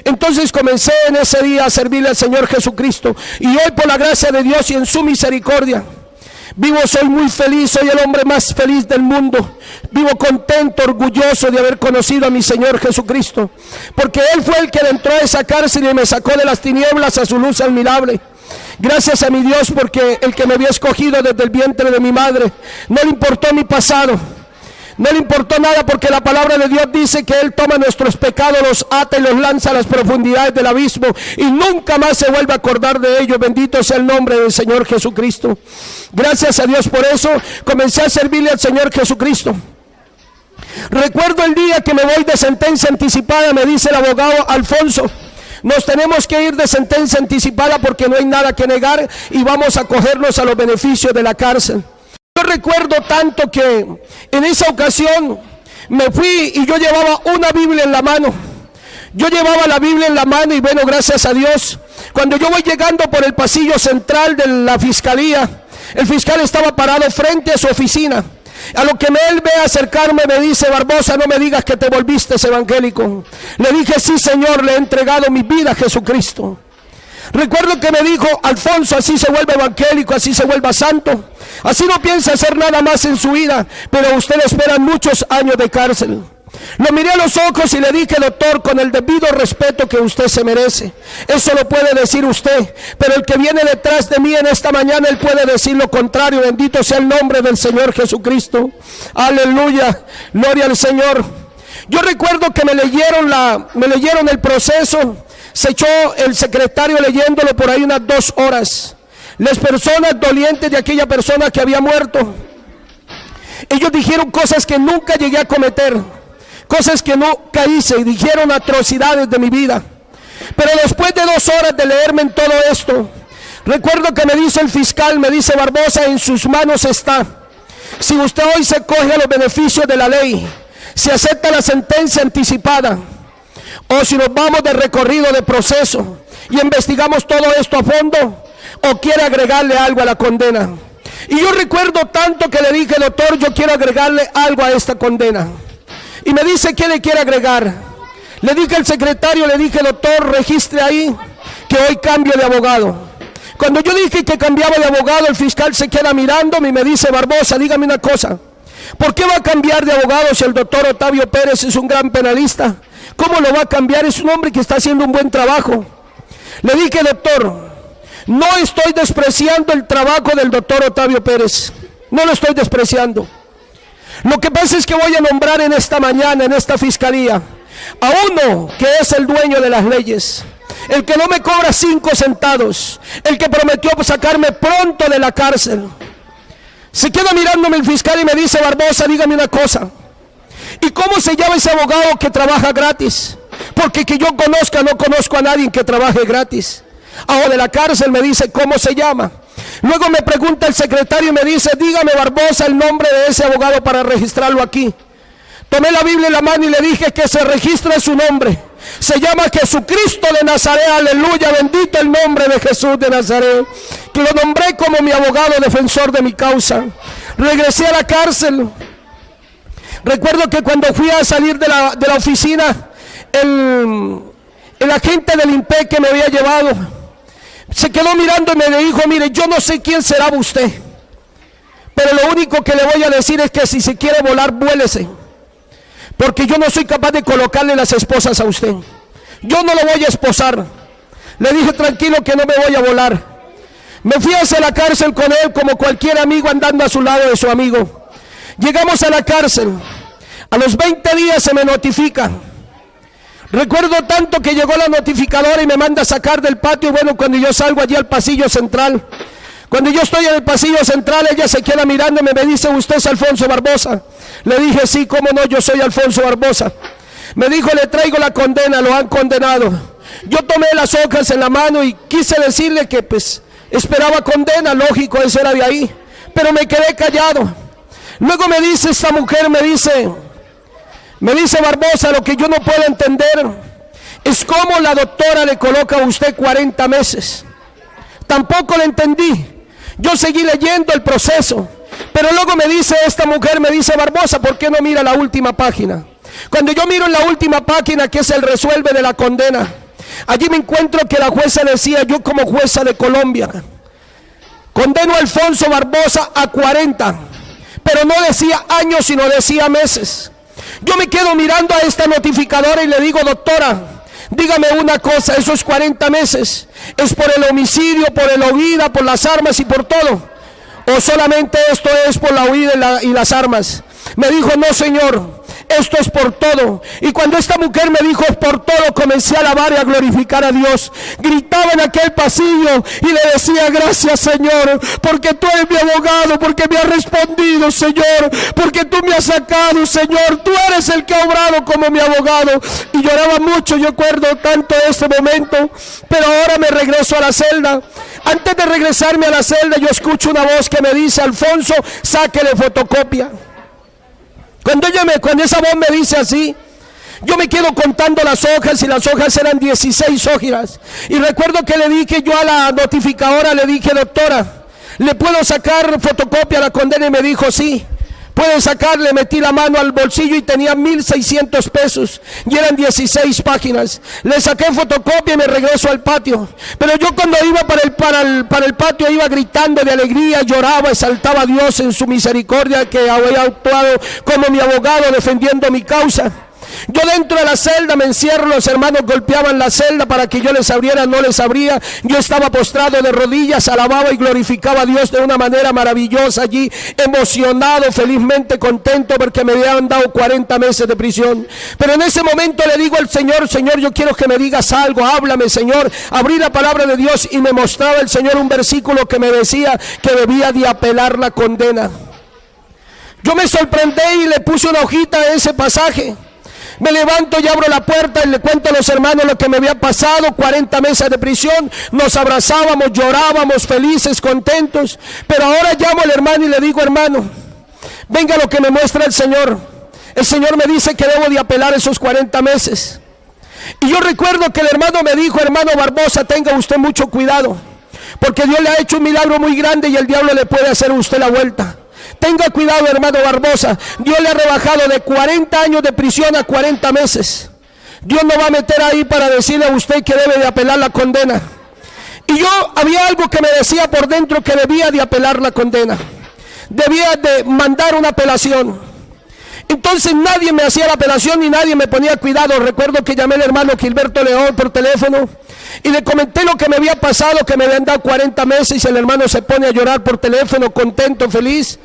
entonces comencé en ese día a servirle al Señor Jesucristo. Y hoy, por la gracia de Dios y en su misericordia, vivo, soy muy feliz, soy el hombre más feliz del mundo. Vivo contento, orgulloso de haber conocido a mi Señor Jesucristo, porque Él fue el que entró a esa cárcel y me sacó de las tinieblas a su luz admirable. Gracias a mi Dios, porque el que me había escogido desde el vientre de mi madre, no le importó mi pasado, No le importó nada, porque la palabra de Dios dice que Él toma nuestros pecados, los ata y los lanza a las profundidades del abismo y nunca más se vuelve a acordar de ellos. Bendito sea el nombre del Señor Jesucristo. Gracias a Dios por eso. Comencé a servirle al Señor Jesucristo. Recuerdo el día que me voy de sentencia anticipada. Me dice el abogado: Alfonso, nos tenemos que ir de sentencia anticipada porque no hay nada que negar y vamos a acogernos a los beneficios de la cárcel. Yo recuerdo tanto que en esa ocasión me fui y yo llevaba una Biblia en la mano. Yo llevaba la Biblia en la mano y bueno, gracias a Dios, cuando yo voy llegando por el pasillo central de la fiscalía, el fiscal estaba parado frente a su oficina. A lo que él ve acercarme, me dice: Barbosa, no me digas que te volviste evangélico. Le dije: sí, Señor, le he entregado mi vida a Jesucristo. Recuerdo que me dijo: Alfonso, así se vuelve evangélico, así se vuelva santo, así no piensa hacer nada más en su vida, pero a usted le esperan muchos años de cárcel. Lo miré a los ojos y le dije: doctor, con el debido respeto que usted se merece, eso lo puede decir usted, pero el que viene detrás de mí en esta mañana, él puede decir lo contrario. Bendito sea el nombre del Señor Jesucristo. Aleluya, gloria al Señor. Yo recuerdo que me leyeron el proceso. Se echó el secretario leyéndolo por ahí unas 2 horas. Las personas dolientes de aquella persona que había muerto, ellos dijeron cosas que nunca llegué a cometer, cosas que nunca hice, y dijeron atrocidades de mi vida. Pero después de 2 horas de leerme en todo esto, recuerdo que me dice el fiscal, me dice: Barbosa, en sus manos está. Si usted hoy se coge a los beneficios de la ley, si acepta la sentencia anticipada, o si nos vamos de recorrido de proceso y investigamos todo esto a fondo, o quiere agregarle algo a la condena. Y yo recuerdo tanto que le dije: doctor, yo quiero agregarle algo a esta condena. Y me dice: ¿qué le quiere agregar? Le dije al secretario, le dije: doctor, registre ahí que hoy cambio de abogado. Cuando yo dije que cambiaba de abogado, el fiscal se queda mirándome y me dice: Barbosa, dígame una cosa, ¿por qué va a cambiar de abogado si el doctor Otavio Pérez es un gran penalista? ¿Cómo lo va a cambiar? Es un hombre que está haciendo un buen trabajo. Le dije: doctor, no estoy despreciando el trabajo del doctor Otavio Pérez, no lo estoy despreciando. Lo que pasa es que voy a nombrar en esta mañana, en esta fiscalía, a uno que es el dueño de las leyes, el que no me cobra 5 centavos, el que prometió sacarme pronto de la cárcel. Se queda mirándome el fiscal y me dice: Barbosa, dígame una cosa, ¿y cómo se llama ese abogado que trabaja gratis? Porque que yo conozca, no conozco a nadie que trabaje gratis. O de la cárcel, me dice: ¿cómo se llama? Luego me pregunta el secretario y me dice: dígame, Barbosa, el nombre de ese abogado para registrarlo aquí. Tomé la Biblia en la mano y le dije que se registre su nombre. Se llama Jesucristo de Nazaret. Aleluya, bendito el nombre de Jesús de Nazaret, que lo nombré como mi abogado defensor de mi causa. Regresé a la cárcel. Recuerdo que cuando fui a salir de la oficina, el agente del INPE que me había llevado se quedó mirando y me dijo: mire, yo no sé quién será usted, pero lo único que le voy a decir es que si se quiere volar, vuélese, porque yo no soy capaz de colocarle las esposas a usted. Yo no lo voy a esposar. Le dije: tranquilo, que no me voy a volar. Me fui hacia la cárcel con él como cualquier amigo andando a su lado de su amigo. Llegamos a la cárcel. A los 20 días se me notifica. Recuerdo tanto que llegó la notificadora y me manda a sacar del patio. Bueno, cuando yo salgo allí al pasillo central, cuando yo estoy en el pasillo central, ella se queda mirándome y me dice: ¿usted es Alfonso Barbosa? Le dije: sí, cómo no, yo soy Alfonso Barbosa. Me dijo: le traigo la condena, lo han condenado. Yo tomé las hojas en la mano y quise decirle que pues esperaba condena, lógico, eso era de ahí, pero me quedé callado. Luego me dice esta mujer, me dice: Barbosa, lo que yo no puedo entender es cómo la doctora le coloca a usted 40 meses. Tampoco le entendí. Yo seguí leyendo el proceso, pero luego me dice esta mujer, me dice: Barbosa, ¿por qué no mira la última página? Cuando yo miro en la última página, que es el resuelve de la condena, allí me encuentro que la jueza decía: yo como jueza de Colombia condeno a Alfonso Barbosa a 40, pero no decía años, sino decía meses. Yo me quedo mirando a esta notificadora y le digo: doctora, dígame una cosa, esos 40 meses, ¿es por el homicidio, por la huida, por las armas y por todo? ¿O solamente esto es por la huida y las armas? Me dijo, no señor, esto es por todo. Y cuando esta mujer me dijo es por todo, comencé a alabar y a glorificar a Dios. Gritaba en aquel pasillo y le decía, gracias Señor, porque tú eres mi abogado, porque me has respondido Señor, porque tú me has sacado Señor, tú eres el que ha obrado como mi abogado. Y lloraba mucho, yo acuerdo tanto de ese momento. Pero ahora me regreso a la celda. Antes de regresarme a la celda, yo escucho una voz que me dice, Alfonso, sáquele fotocopia. Cuando esa voz me dice así, yo me quedo contando las hojas, y las hojas eran 16 hojas. Y recuerdo que le dije yo a la notificadora, le dije, doctora, ¿le puedo sacar fotocopia a la condena? Y me dijo, sí, puede sacarle. Metí la mano al bolsillo y tenía 1,600 pesos y eran 16 páginas. Le saqué fotocopia y me regreso al patio. Pero yo cuando iba para el patio iba gritando de alegría, lloraba, exaltaba a Dios en su misericordia, que había actuado como mi abogado defendiendo mi causa. Yo dentro de la celda me encierro, los hermanos golpeaban la celda para que yo les abriera, no les abría. Yo estaba postrado de rodillas, alababa y glorificaba a Dios de una manera maravillosa allí, emocionado, felizmente contento, porque me habían dado 40 meses de prisión. Pero en ese momento le digo al Señor, Señor, yo quiero que me digas algo, háblame Señor. Abrí la palabra de Dios y me mostraba el Señor un versículo que me decía que debía de apelar la condena. Yo me sorprendí y le puse una hojita a ese pasaje. Me levanto y abro la puerta y le cuento a los hermanos lo que me había pasado, 40 meses de prisión. Nos abrazábamos, llorábamos, felices, contentos. Pero ahora llamo al hermano y le digo, hermano, venga lo que me muestra el Señor. El Señor me dice que debo de apelar esos 40 meses. Y yo recuerdo que el hermano me dijo, hermano Barbosa, tenga usted mucho cuidado, porque Dios le ha hecho un milagro muy grande y el diablo le puede hacer a usted la vuelta. Tenga cuidado, hermano Barbosa, Dios le ha rebajado de 40 años de prisión a 40 meses. Dios no va a meter ahí para decirle a usted que debe de apelar la condena. Y yo había algo que me decía por dentro que debía de apelar la condena. Debía de mandar una apelación. Entonces nadie me hacía la apelación ni nadie me ponía cuidado. Recuerdo que llamé al hermano Gilberto León por teléfono y le comenté lo que me había pasado, que me habían dado 40 meses, y el hermano se pone a llorar por teléfono, contento, feliz.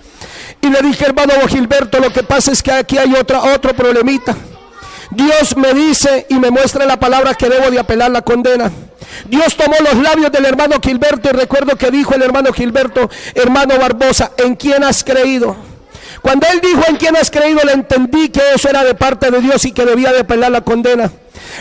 Y le dije, hermano Gilberto, lo que pasa es que aquí hay otro problemita. Dios me dice y me muestra la palabra que debo de apelar la condena. Dios tomó los labios del hermano Gilberto y recuerdo que dijo el hermano Gilberto, hermano Barbosa, ¿en quién has creído? Cuando él dijo en quién has creído, le entendí que eso era de parte de Dios y que debía de apelar la condena.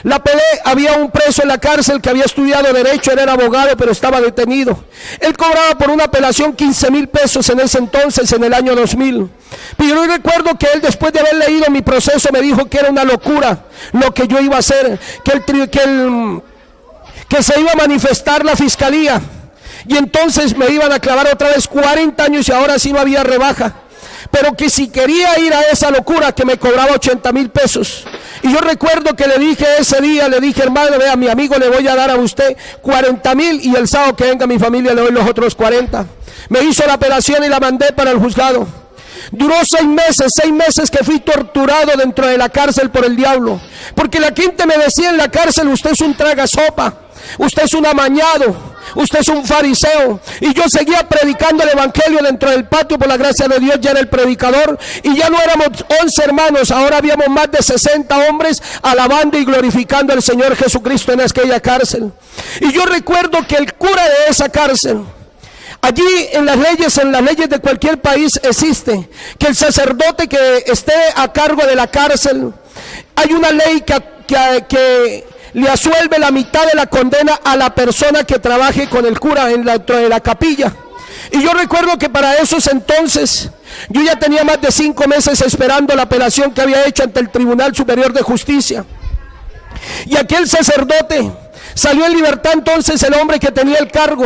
La pelé, había un preso en la cárcel que había estudiado derecho, él era abogado pero estaba detenido. Él cobraba por una apelación 15,000 pesos en ese entonces, en el año 2000. Pero yo recuerdo que él, después de haber leído mi proceso, me dijo que era una locura lo que yo iba a hacer, que se iba a manifestar la fiscalía y entonces me iban a clavar otra vez 40 años y ahora sí no había rebaja. Pero que si quería ir a esa locura, que me cobraba 80,000 pesos. Y yo recuerdo que le dije ese día, le dije, hermano, vea, a mi amigo le voy a dar a usted 40,000 y el sábado que venga mi familia le doy los otros 40. Me hizo la apelación y la mandé para el juzgado. Duró 6 meses que fui torturado dentro de la cárcel por el diablo. Porque la gente me decía en la cárcel, usted es un tragasopa, usted es un amañado, usted es un fariseo. Y yo seguía predicando el evangelio dentro del patio. Por la gracia de Dios ya era el predicador. Y ya no éramos 11 hermanos, ahora habíamos más de 60 hombres alabando y glorificando al Señor Jesucristo en aquella cárcel. Y yo recuerdo que el cura de esa cárcel, allí en las leyes de cualquier país existe que el sacerdote que esté a cargo de la cárcel, hay una ley que le asuelve la mitad de la condena a la persona que trabaje con el cura dentro de la capilla. Y yo recuerdo que para esos entonces yo ya tenía más de 5 meses esperando la apelación que había hecho ante el Tribunal Superior de Justicia. Y aquel sacerdote salió en libertad, entonces el hombre que tenía el cargo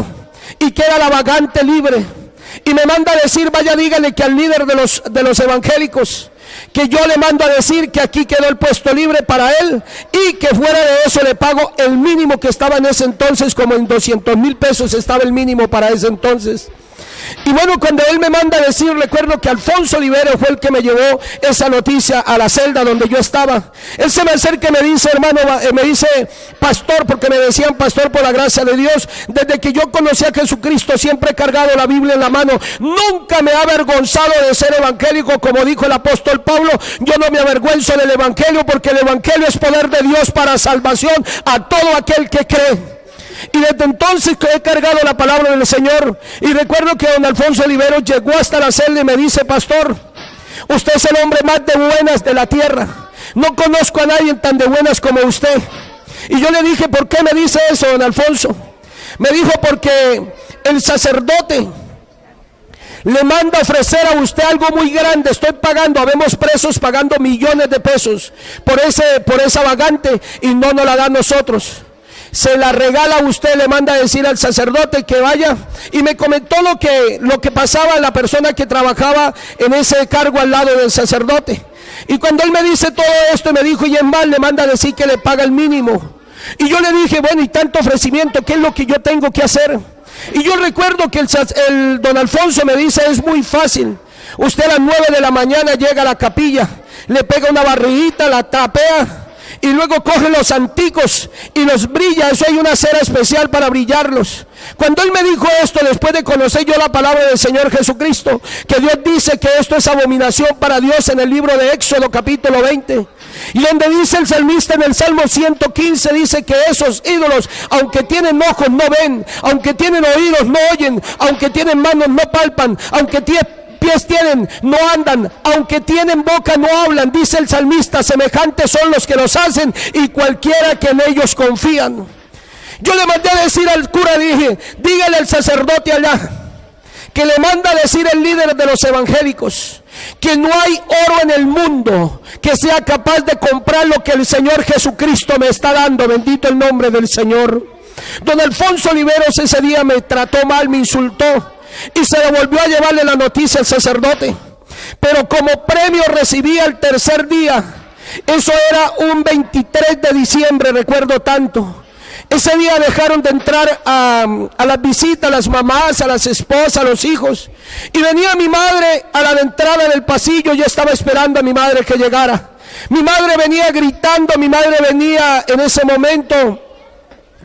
y que era la vagante libre, y me manda a decir, vaya dígale que al líder de los evangélicos, que yo le mando a decir que aquí quedó el puesto libre para él y que fuera de eso le pago el mínimo que estaba en ese entonces, como en 200,000 pesos estaba el mínimo para ese entonces. Y bueno, cuando él me manda a decir, recuerdo que Alfonso Olivero fue el que me llevó esa noticia a la celda donde yo estaba. Él se me acerca y me dice, hermano, me dice pastor, porque me decían pastor por la gracia de Dios. Desde que yo conocí a Jesucristo siempre he cargado la Biblia en la mano. Nunca me ha avergonzado de ser evangélico, como dijo el apóstol Pablo. Yo no me avergüenzo del evangelio, porque el evangelio es poder de Dios para salvación a todo aquel que cree. Y desde entonces que he cargado la palabra del Señor. Y recuerdo que don Alfonso Olivero llegó hasta la celda y me dice, pastor, usted es el hombre más de buenas de la tierra. No conozco a nadie tan de buenas como usted. Y yo le dije, ¿por qué me dice eso, don Alfonso? Me dijo, porque el sacerdote le manda a ofrecer a usted algo muy grande. Estoy pagando, habemos presos pagando millones de pesos por esa vagante, y no nos la dan nosotros. Se la regala a usted, le manda a decir al sacerdote que vaya. Y me comentó lo que pasaba la persona que trabajaba en ese cargo al lado del sacerdote. Y cuando él me dice todo esto, me dijo, y es más, le manda a decir que le paga el mínimo. Y yo le dije, bueno, y tanto ofrecimiento, ¿qué es lo que yo tengo que hacer? Y yo recuerdo que el don Alfonso me dice, es muy fácil. Usted a las 9 de la mañana llega a la capilla, le pega una barriguita, la trapea, y luego coge los santicos y los brilla. Eso hay una cera especial para brillarlos. Cuando él me dijo esto, después de conocer yo la palabra del Señor Jesucristo, que Dios dice que esto es abominación para Dios en el libro de Éxodo capítulo 20, y donde dice el salmista en el Salmo 115, dice que esos ídolos, aunque tienen ojos no ven, aunque tienen oídos no oyen, aunque tienen manos no palpan, aunque pies tienen, no andan, aunque tienen boca no hablan. Dice el salmista, semejantes son los que los hacen y cualquiera que en ellos confían. Yo le mandé a decir al cura, dije, dígale al sacerdote allá, que le manda a decir el líder de los evangélicos, que no hay oro en el mundo que sea capaz de comprar lo que el Señor Jesucristo me está dando. Bendito el nombre del Señor. Don Alfonso Oliveros ese día me trató mal, me insultó, y se le volvió a llevarle la noticia al sacerdote. Pero como premio recibía el tercer día, eso era un 23 de diciembre, recuerdo tanto. Ese día dejaron de entrar a las visitas, a las mamás, a las esposas, a los hijos. Y venía mi madre a la entrada del pasillo. Yo estaba esperando a mi madre que llegara. Mi madre venía gritando, mi madre venía en ese momento,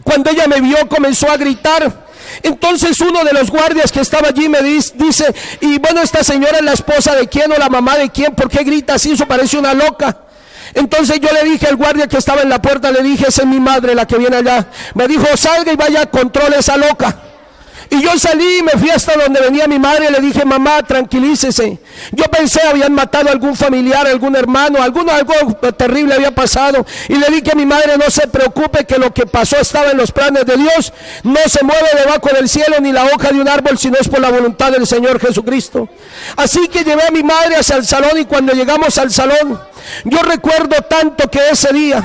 cuando ella me vio, comenzó a gritar. Entonces uno de los guardias que estaba allí me dice, y bueno, esta señora es la esposa de quién o la mamá de quién, ¿por qué grita así? Eso parece una loca. Entonces yo le dije al guardia que estaba en la puerta, le dije, esa es mi madre, la que viene allá. Me dijo, salga y vaya, controle esa loca. Y yo salí y me fui hasta donde venía mi madre y le dije, mamá, tranquilícese. Yo pensé habían matado a algún familiar, algún hermano, algo terrible había pasado. Y le dije a mi madre, no se preocupe, que lo que pasó estaba en los planes de Dios. No se mueve debajo del cielo ni la hoja de un árbol, sino es por la voluntad del Señor Jesucristo. Así que llevé a mi madre hacia el salón, y cuando llegamos al salón, yo recuerdo tanto que ese día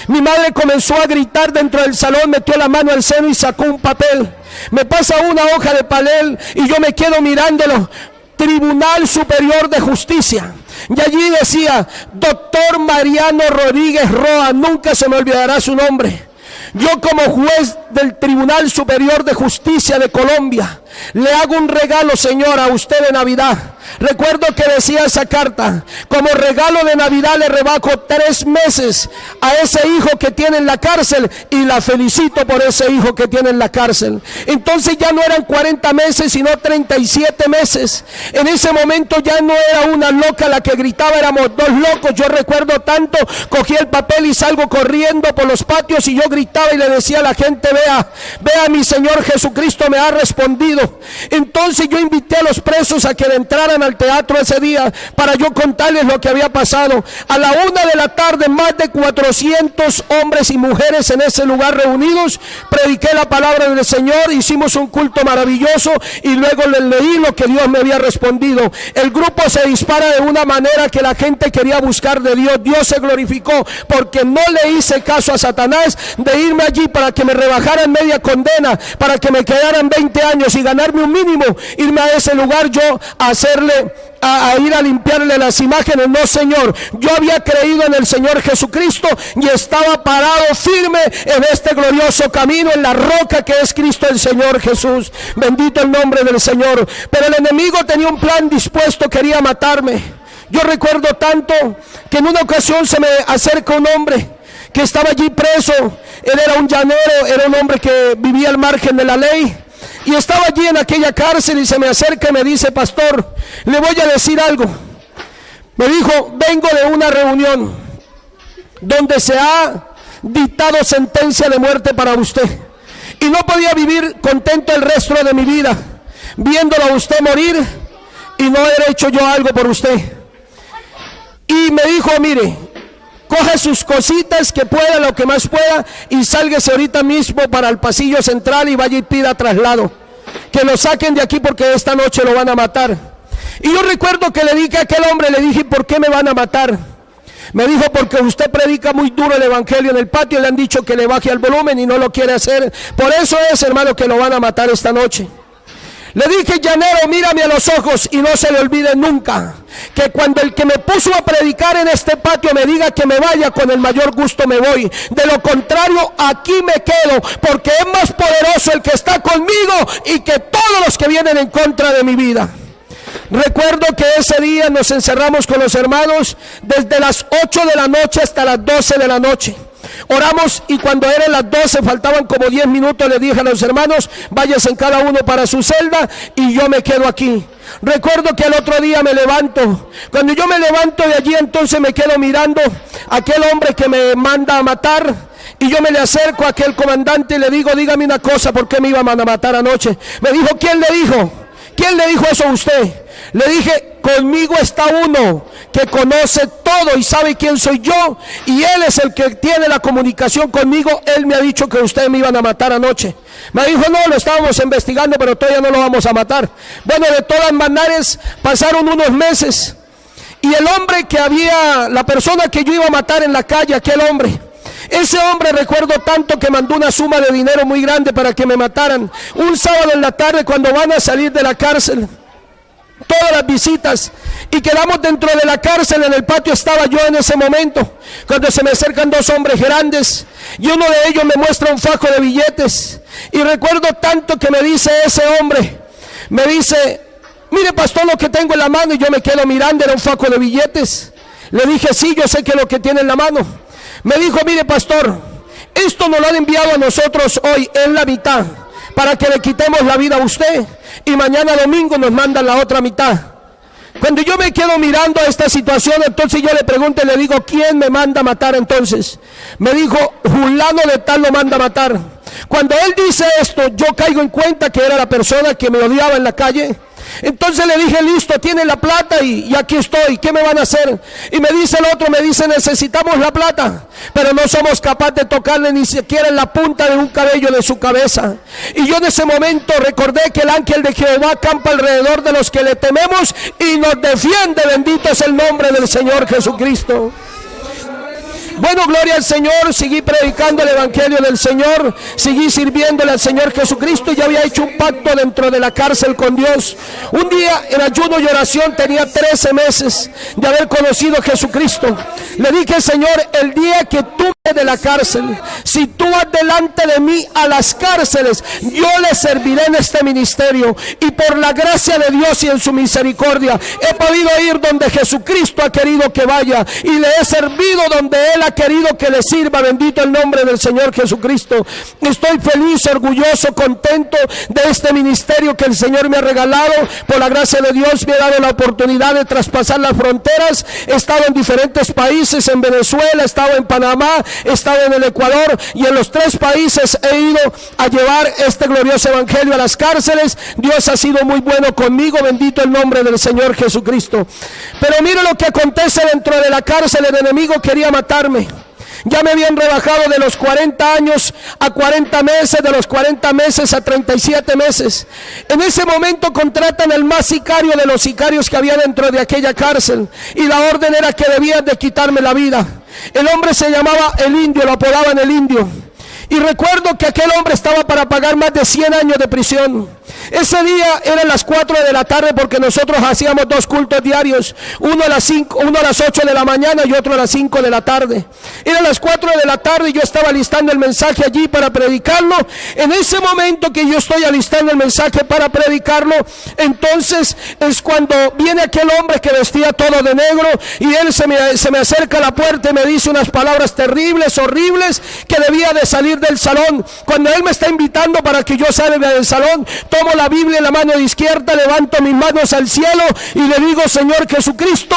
mi madre comenzó a gritar dentro del salón, metió la mano al seno y sacó un papel. Me pasa una hoja de papel y yo me quedo mirándolo. Tribunal Superior de Justicia. Y allí decía, doctor Mariano Rodríguez Roa, nunca se me olvidará su nombre. Yo como juez del Tribunal Superior de Justicia de Colombia, le hago un regalo, señora, a usted de Navidad. Recuerdo que decía esa carta, como regalo de Navidad le rebajo 3 meses a ese hijo que tiene en la cárcel, y la felicito por ese hijo que tiene en la cárcel. Entonces ya no eran 40 meses, sino 37 meses. En ese momento ya no era una loca la que gritaba, éramos 2 locos. Yo recuerdo tanto, cogí el papel y salgo corriendo por los patios, y yo gritaba y le decía a la gente, vea, mi Señor Jesucristo me ha respondido. Entonces yo invité a los presos a que entraran al teatro ese día para yo contarles lo que había pasado. A la 1 de la tarde, más de 400 hombres y mujeres en ese lugar reunidos, prediqué la palabra del Señor, hicimos un culto maravilloso y luego les leí lo que Dios me había respondido. El grupo se dispara de una manera que la gente quería buscar de Dios. Dios se glorificó porque no le hice caso a Satanás de irme allí para que me rebajaran media condena, para que me quedaran 20 años y ganarme un mínimo, irme a ese lugar yo a ir a limpiarle las imágenes. No, Señor, yo había creído en el Señor Jesucristo y estaba parado firme en este glorioso camino, en la roca que es Cristo el Señor Jesús. Bendito el nombre del Señor. Pero el enemigo tenía un plan dispuesto, quería matarme. Yo recuerdo tanto que en una ocasión se me acerca un hombre que estaba allí preso. Él era un llanero, era un hombre que vivía al margen de la ley, y estaba allí en aquella cárcel, y se me acerca y me dice: pastor, le voy a decir algo. Me dijo: vengo de una reunión donde se ha dictado sentencia de muerte para usted, y no podía vivir contento el resto de mi vida viéndolo a usted morir y no haber hecho yo algo por usted. Y me dijo: mire, coge sus cositas que pueda, lo que más pueda, y sálguese ahorita mismo para el pasillo central y vaya y pida traslado, que lo saquen de aquí porque esta noche lo van a matar. Y yo recuerdo que le dije a aquel hombre, le dije: ¿por qué me van a matar? Me dijo: porque usted predica muy duro el evangelio en el patio, le han dicho que le baje al volumen y no lo quiere hacer. Por eso es, hermano, que lo van a matar esta noche. Le dije: llanero, mírame a los ojos y no se le olvide nunca que cuando el que me puso a predicar en este patio me diga que me vaya, con el mayor gusto me voy. De lo contrario, aquí me quedo, porque es más poderoso el que está conmigo y que todos los que vienen en contra de mi vida. Recuerdo que ese día nos encerramos con los hermanos desde las 8 de la noche hasta las 12 de la noche. Oramos, y cuando eran las 12, faltaban como 10 minutos, le dije a los hermanos: váyanse cada uno para su celda y yo me quedo aquí. Recuerdo que al otro día me levanto. Cuando yo me levanto de allí, entonces me quedo mirando a aquel hombre que me manda a matar. Y yo me le acerco a aquel comandante y le digo: dígame una cosa, ¿por qué me iban a matar anoche? Me dijo: ¿quién le dijo? ¿Quién le dijo eso a usted? Le dije: conmigo está uno que conoce todo y sabe quién soy yo, y él es el que tiene la comunicación conmigo. Él me ha dicho que ustedes me iban a matar anoche. Me dijo: no, lo estábamos investigando, pero todavía no lo vamos a matar. Bueno, de todas maneras, pasaron unos meses, y el hombre que había, la persona que yo iba a matar en la calle, aquel hombre, ese hombre, recuerdo tanto que mandó una suma de dinero muy grande para que me mataran. Un sábado en la tarde, cuando van a salir de la cárcel todas las visitas, y quedamos dentro de la cárcel, en el patio estaba yo en ese momento, cuando se me acercan dos hombres grandes, y uno de ellos me muestra un fajo de billetes. Y recuerdo tanto que me dice ese hombre, me dice: mire, pastor, lo que tengo en la mano. Y yo me quedo mirando, era un fajo de billetes. Le dije: sí, yo sé que lo que tiene en la mano. Me dijo: mire, pastor, esto nos lo han enviado a nosotros hoy en la mitad, para que le quitemos la vida a usted, y mañana domingo nos mandan la otra mitad. Cuando yo me quedo mirando esta situación, entonces yo le pregunto y le digo: ¿quién me manda a matar entonces? Me dijo: fulano de tal lo manda a matar. Cuando él dice esto, yo caigo en cuenta que era la persona que me odiaba en la calle. Entonces le dije: listo, tiene la plata y aquí estoy, ¿qué me van a hacer? Y me dice el otro, me dice: necesitamos la plata, pero no somos capaces de tocarle ni siquiera en la punta de un cabello de su cabeza. Y yo en ese momento recordé que el ángel de Jehová campa alrededor de los que le tememos y nos defiende. Bendito es el nombre del Señor Jesucristo. Bueno, gloria al Señor. Seguí predicando el evangelio del Señor, seguí sirviéndole al Señor Jesucristo. Ya había hecho un pacto dentro de la cárcel con Dios. Un día, en ayuno y oración, tenía 13 meses de haber conocido a Jesucristo. Le dije: Señor, el día que tú me de la cárcel, si tú vas delante de mí a las cárceles, yo le serviré en este ministerio, y por la gracia de Dios y en su misericordia he podido ir donde Jesucristo ha querido que vaya, y le he servido donde Él ha querido que le sirva. Bendito el nombre del Señor Jesucristo. Estoy feliz, orgulloso, contento de este ministerio que el Señor me ha regalado. Por la gracia de Dios me ha dado la oportunidad de traspasar las fronteras. He estado en diferentes países: en Venezuela, he estado en Panamá, he estado en el Ecuador, y en los 3 países he ido a llevar este glorioso evangelio a las cárceles. Dios ha sido muy bueno conmigo. Bendito el nombre del Señor Jesucristo. Pero mire lo que acontece dentro de la cárcel. El enemigo quería matarme. Ya me habían rebajado de los 40 años a 40 meses, de los 40 meses a 37 meses. En ese momento contratan al más sicario de los sicarios que había dentro de aquella cárcel, y la orden era que debían de quitarme la vida. El hombre se llamaba el Indio, lo apodaban el Indio. Y recuerdo que aquel hombre estaba para pagar más de 100 años de prisión. Ese día eran las 4 de la tarde porque nosotros hacíamos 2 cultos diarios, uno a las 8 de la mañana y otro a las 5 de la tarde. Eran las 4 de la tarde y yo estaba alistando el mensaje allí para predicarlo. En ese momento que yo estoy alistando el mensaje para predicarlo, entonces es cuando viene aquel hombre que vestía todo de negro y él se me acerca a la puerta y me dice unas palabras terribles, horribles, que debía de salir del salón. Cuando él me está invitando para que yo salga del salón, tomo la Biblia en la mano izquierda, levanto mis manos al cielo y le digo: Señor Jesucristo,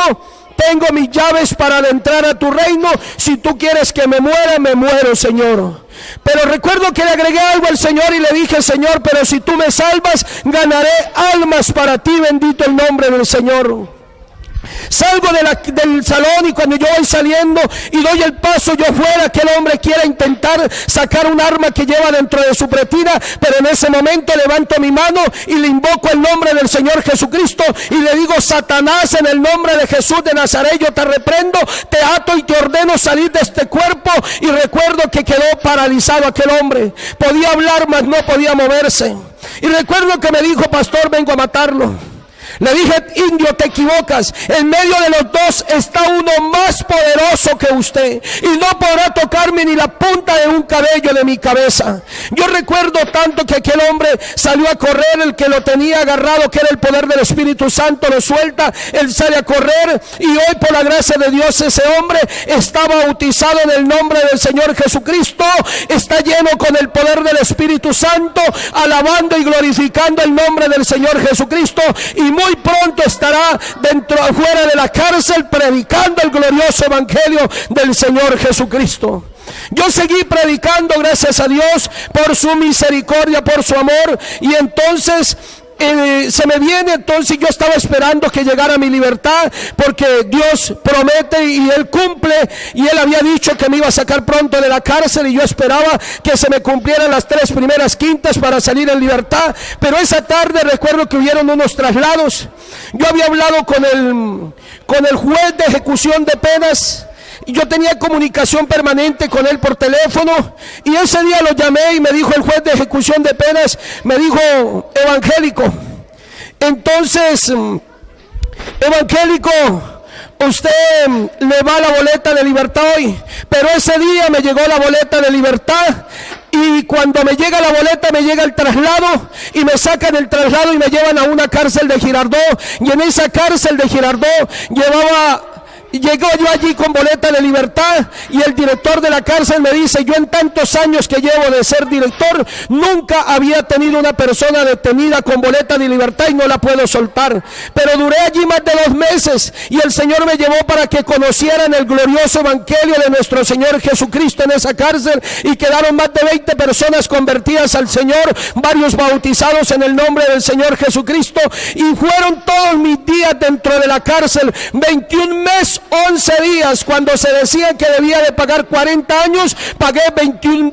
tengo mis llaves para adentrar a tu reino. Si tú quieres que me muera, me muero, Señor. Pero recuerdo que le agregué algo al Señor y le dije: Señor, pero si tú me salvas, ganaré almas para ti, bendito el nombre del Señor. Salgo del salón y cuando yo voy saliendo y doy el paso yo fuera, aquel hombre quiere intentar sacar un arma que lleva dentro de su pretina, pero en ese momento levanto mi mano y le invoco el nombre del Señor Jesucristo y le digo: Satanás, en el nombre de Jesús de Nazaret, yo te reprendo, te ato y te ordeno salir de este cuerpo. Y recuerdo que quedó paralizado aquel hombre, podía hablar mas no podía moverse. Y recuerdo que me dijo: pastor, vengo a matarlo. Le dije: indio, te equivocas. En medio de los dos está uno más poderoso que usted y no podrá tocarme ni la punta de un cabello de mi cabeza. Yo recuerdo tanto que aquel hombre salió a correr, el que lo tenía agarrado, que era el poder del Espíritu Santo, lo suelta, él sale a correr y hoy por la gracia de Dios ese hombre está bautizado en el nombre del Señor Jesucristo, está lleno con el poder del Espíritu Santo, alabando y glorificando el nombre del Señor Jesucristo, y muy pronto estará afuera de la cárcel predicando el glorioso evangelio del Señor Jesucristo. Yo seguí predicando, gracias a Dios por su misericordia, por su amor, y entonces se me viene, entonces yo estaba esperando que llegara mi libertad, porque Dios promete y Él cumple, y Él había dicho que me iba a sacar pronto de la cárcel, y yo esperaba que se me cumplieran las 3 primeras quintas para salir en libertad. Pero esa tarde recuerdo que hubieron unos traslados. Yo había hablado con el juez de ejecución de penas, y yo tenía comunicación permanente con él por teléfono, y ese día lo llamé y me dijo el juez de ejecución de penas, me dijo: evangélico, entonces, evangélico, usted le va la boleta de libertad hoy. Pero ese día me llegó la boleta de libertad, y cuando me llega la boleta me llega el traslado y me sacan el traslado y me llevan a una cárcel de Girardot, y en esa cárcel de Girardot llegó yo allí con boleta de libertad, y el director de la cárcel me dice: yo en tantos años que llevo de ser director nunca había tenido una persona detenida con boleta de libertad y no la puedo soltar. Pero duré allí más de 2 meses y el Señor me llevó para que conocieran el glorioso evangelio de nuestro Señor Jesucristo en esa cárcel, y quedaron más de 20 personas convertidas al Señor, varios bautizados en el nombre del Señor Jesucristo, y fueron todos mis días dentro de la cárcel, 21 meses 11 días. Cuando se decía que debía de pagar 40 años, pagué 21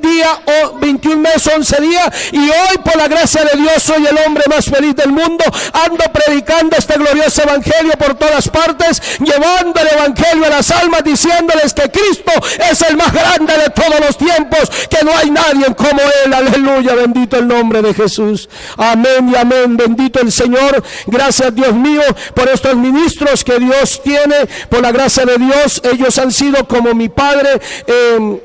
meses 11 días, y hoy por la gracia de Dios soy el hombre más feliz del mundo. Ando predicando este glorioso evangelio por todas partes, llevando el evangelio a las almas, diciéndoles que Cristo es el más grande de todos los tiempos, que no hay nadie como Él. Aleluya, bendito el nombre de Jesús. Amén y amén, bendito el Señor. Gracias, Dios mío, por estos ministros que Dios tiene, por la gracia de Dios. Ellos han sido como mi padre,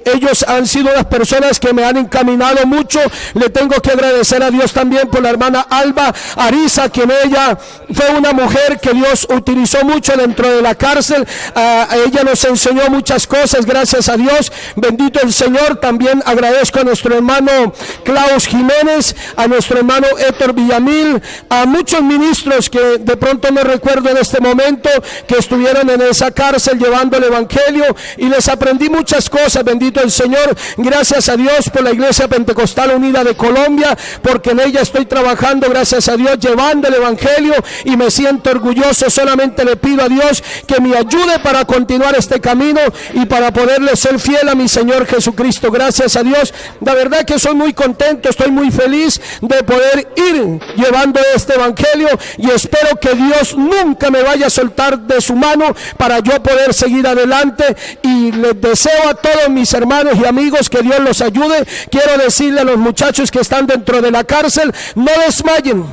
ellos han sido las personas que me han encaminado mucho. Le tengo que agradecer a Dios también por la hermana Alba Ariza, quien ella fue una mujer que Dios utilizó mucho dentro de la cárcel. Ella nos enseñó muchas cosas, gracias a Dios, bendito el Señor. También agradezco a nuestro hermano Klaus Jiménez, a nuestro hermano Héctor Villamil, a muchos ministros que de pronto no recuerdo en este momento, que estuvieron en esa cárcel llevando el evangelio, y les aprendí muchas cosas, bendito el Señor. Gracias a Dios por la Iglesia Pentecostal Unida de Colombia, porque en ella estoy trabajando, gracias a Dios, llevando el evangelio, y me siento orgulloso. Solamente le pido a Dios que me ayude para continuar este camino y para poderle ser fiel a mi Señor Jesucristo. Gracias a Dios, la verdad que soy muy contento, estoy muy feliz de poder ir llevando este evangelio, y espero que Dios nunca me vaya a soltar de su mano para yo yo poder seguir adelante, y les deseo a todos mis hermanos y amigos que Dios los ayude. Quiero decirle a los muchachos que están dentro de la cárcel, no desmayen.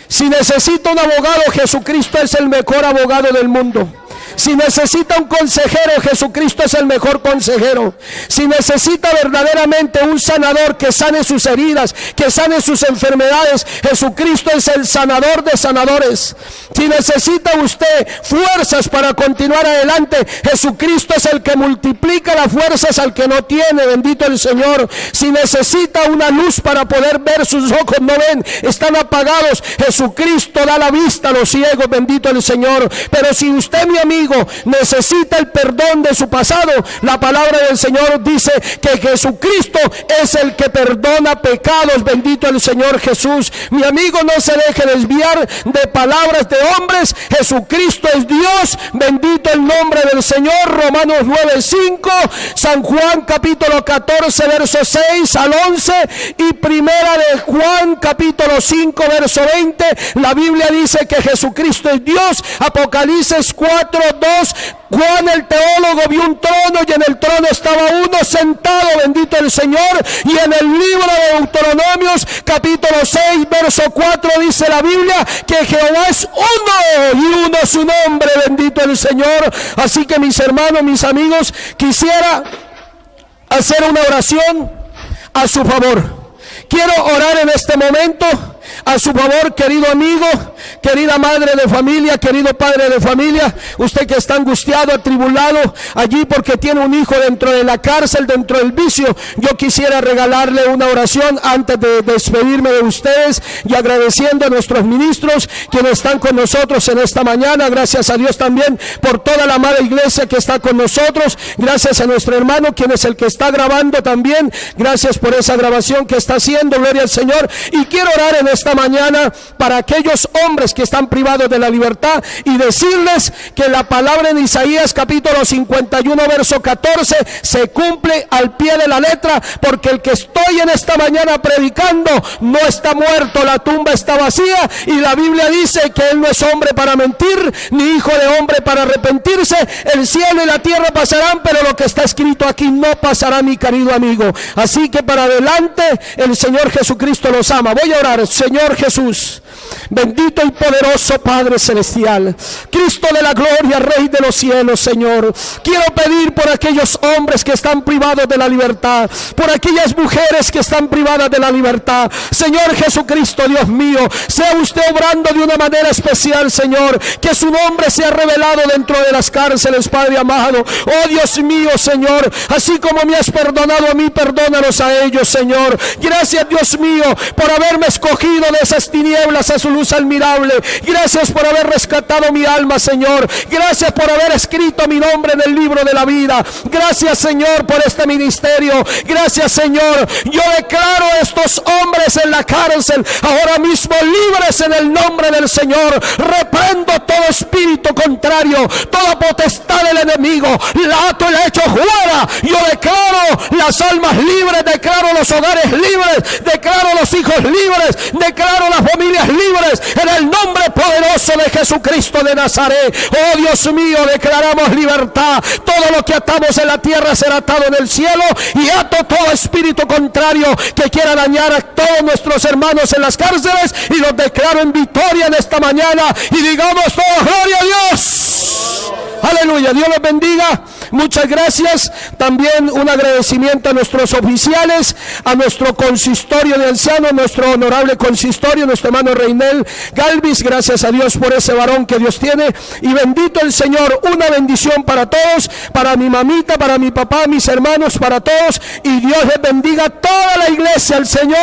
Si necesita un abogado, Jesucristo es el mejor abogado del mundo. Si necesita un consejero, Jesucristo es el mejor consejero. Si necesita verdaderamente un sanador que sane sus heridas, que sane sus enfermedades, Jesucristo es el sanador de sanadores. Si necesita usted fuerzas para continuar adelante, Jesucristo es el que multiplica las fuerzas al que no tiene, bendito el Señor. Si necesita una luz para poder ver, sus ojos no ven, están apagados, Jesucristo da la vista a los ciegos, bendito el Señor. Pero si usted, mi amigo, necesita el perdón de su pasado, la palabra del Señor dice que Jesucristo es el que perdona pecados, bendito el Señor Jesús. Mi amigo, no se deje desviar de palabras de hombres. Jesucristo es Dios, bendito el nombre del Señor. Romanos 9:5, San Juan capítulo 14 verso 6 al 11 y primera de Juan capítulo 5 verso 20. La Biblia dice que Jesucristo es Dios. Apocalipsis 4:2, Juan el teólogo vio un trono y en el trono estaba uno sentado, bendito el Señor. Y en el libro de Deuteronomios capítulo 6 verso 4 dice la Biblia que Jehová es uno y uno su nombre, bendito el Señor. Así que mis hermanos, mis amigos, quisiera hacer una oración a su favor. Quiero orar en este momento a su favor, querido amigo, querida madre de familia, querido padre de familia, usted que está angustiado, atribulado allí porque tiene un hijo dentro de la cárcel, dentro del vicio. Yo quisiera regalarle una oración antes de despedirme de ustedes y agradeciendo a nuestros ministros quienes están con nosotros en esta mañana. Gracias a Dios también por toda la amada iglesia que está con nosotros. Gracias a nuestro hermano quien es el que está grabando también. Gracias por esa grabación que está haciendo, gloria al Señor. Y quiero orar en esta mañana para aquellos hombres que están privados de la libertad y decirles que la palabra en Isaías capítulo 51 verso 14 se cumple al pie de la letra, porque el que estoy en esta mañana predicando no está muerto, la tumba está vacía, y la Biblia dice que él no es hombre para mentir, ni hijo de hombre para arrepentirse. El cielo y la tierra pasarán, pero lo que está escrito aquí no pasará, mi querido amigo. Así que para adelante, el Señor Jesucristo los ama. Voy a orar. Señor Jesús, bendito y poderoso Padre celestial, Cristo de la gloria, Rey de los cielos, Señor, quiero pedir por aquellos hombres que están privados de la libertad, por aquellas mujeres que están privadas de la libertad. Señor Jesucristo, Dios mío, sea usted obrando de una manera especial, Señor, que su nombre sea revelado dentro de las cárceles, Padre amado. Oh Dios mío, Señor, así como me has perdonado a mí, perdónalos a ellos, Señor. Gracias, Dios mío, por haberme escogido de esas tinieblas a su luz admirable. Gracias por haber rescatado mi alma, Señor. Gracias por haber escrito mi nombre en el libro de la vida. Gracias, Señor, por este ministerio. Gracias, Señor. Yo declaro a estos hombres en la cárcel ahora mismo libres en el nombre del Señor. Reprendo todo espíritu contrario, toda potestad del enemigo. La ato y la echo fuera. Yo declaro las almas libres, declaro los hogares libres, declaro los hijos libres, declaro las familias libres en el nombre poderoso de Jesucristo de Nazaret. Oh Dios mío, declaramos libertad. Todo lo que atamos en la tierra será atado en el cielo, y ato todo espíritu contrario que quiera dañar a todos nuestros hermanos en las cárceles, y los declaro en victoria en esta mañana, y digamos todos gloria a Dios. Aleluya, Dios los bendiga. Muchas gracias. También un agradecimiento a nuestros oficiales, a nuestro consistorio de ancianos, nuestro honorable consistorio, nuestro hermano Reinel Galvis. Gracias a Dios por ese varón que Dios tiene, y bendito el Señor. Una bendición para todos, para mi mamita, para mi papá, mis hermanos, para todos, y Dios les bendiga a toda la iglesia. El Señor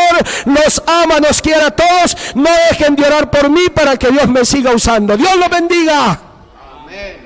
los ama, nos quiere a todos. No dejen de orar por mí para que Dios me siga usando. Dios los bendiga. Amén.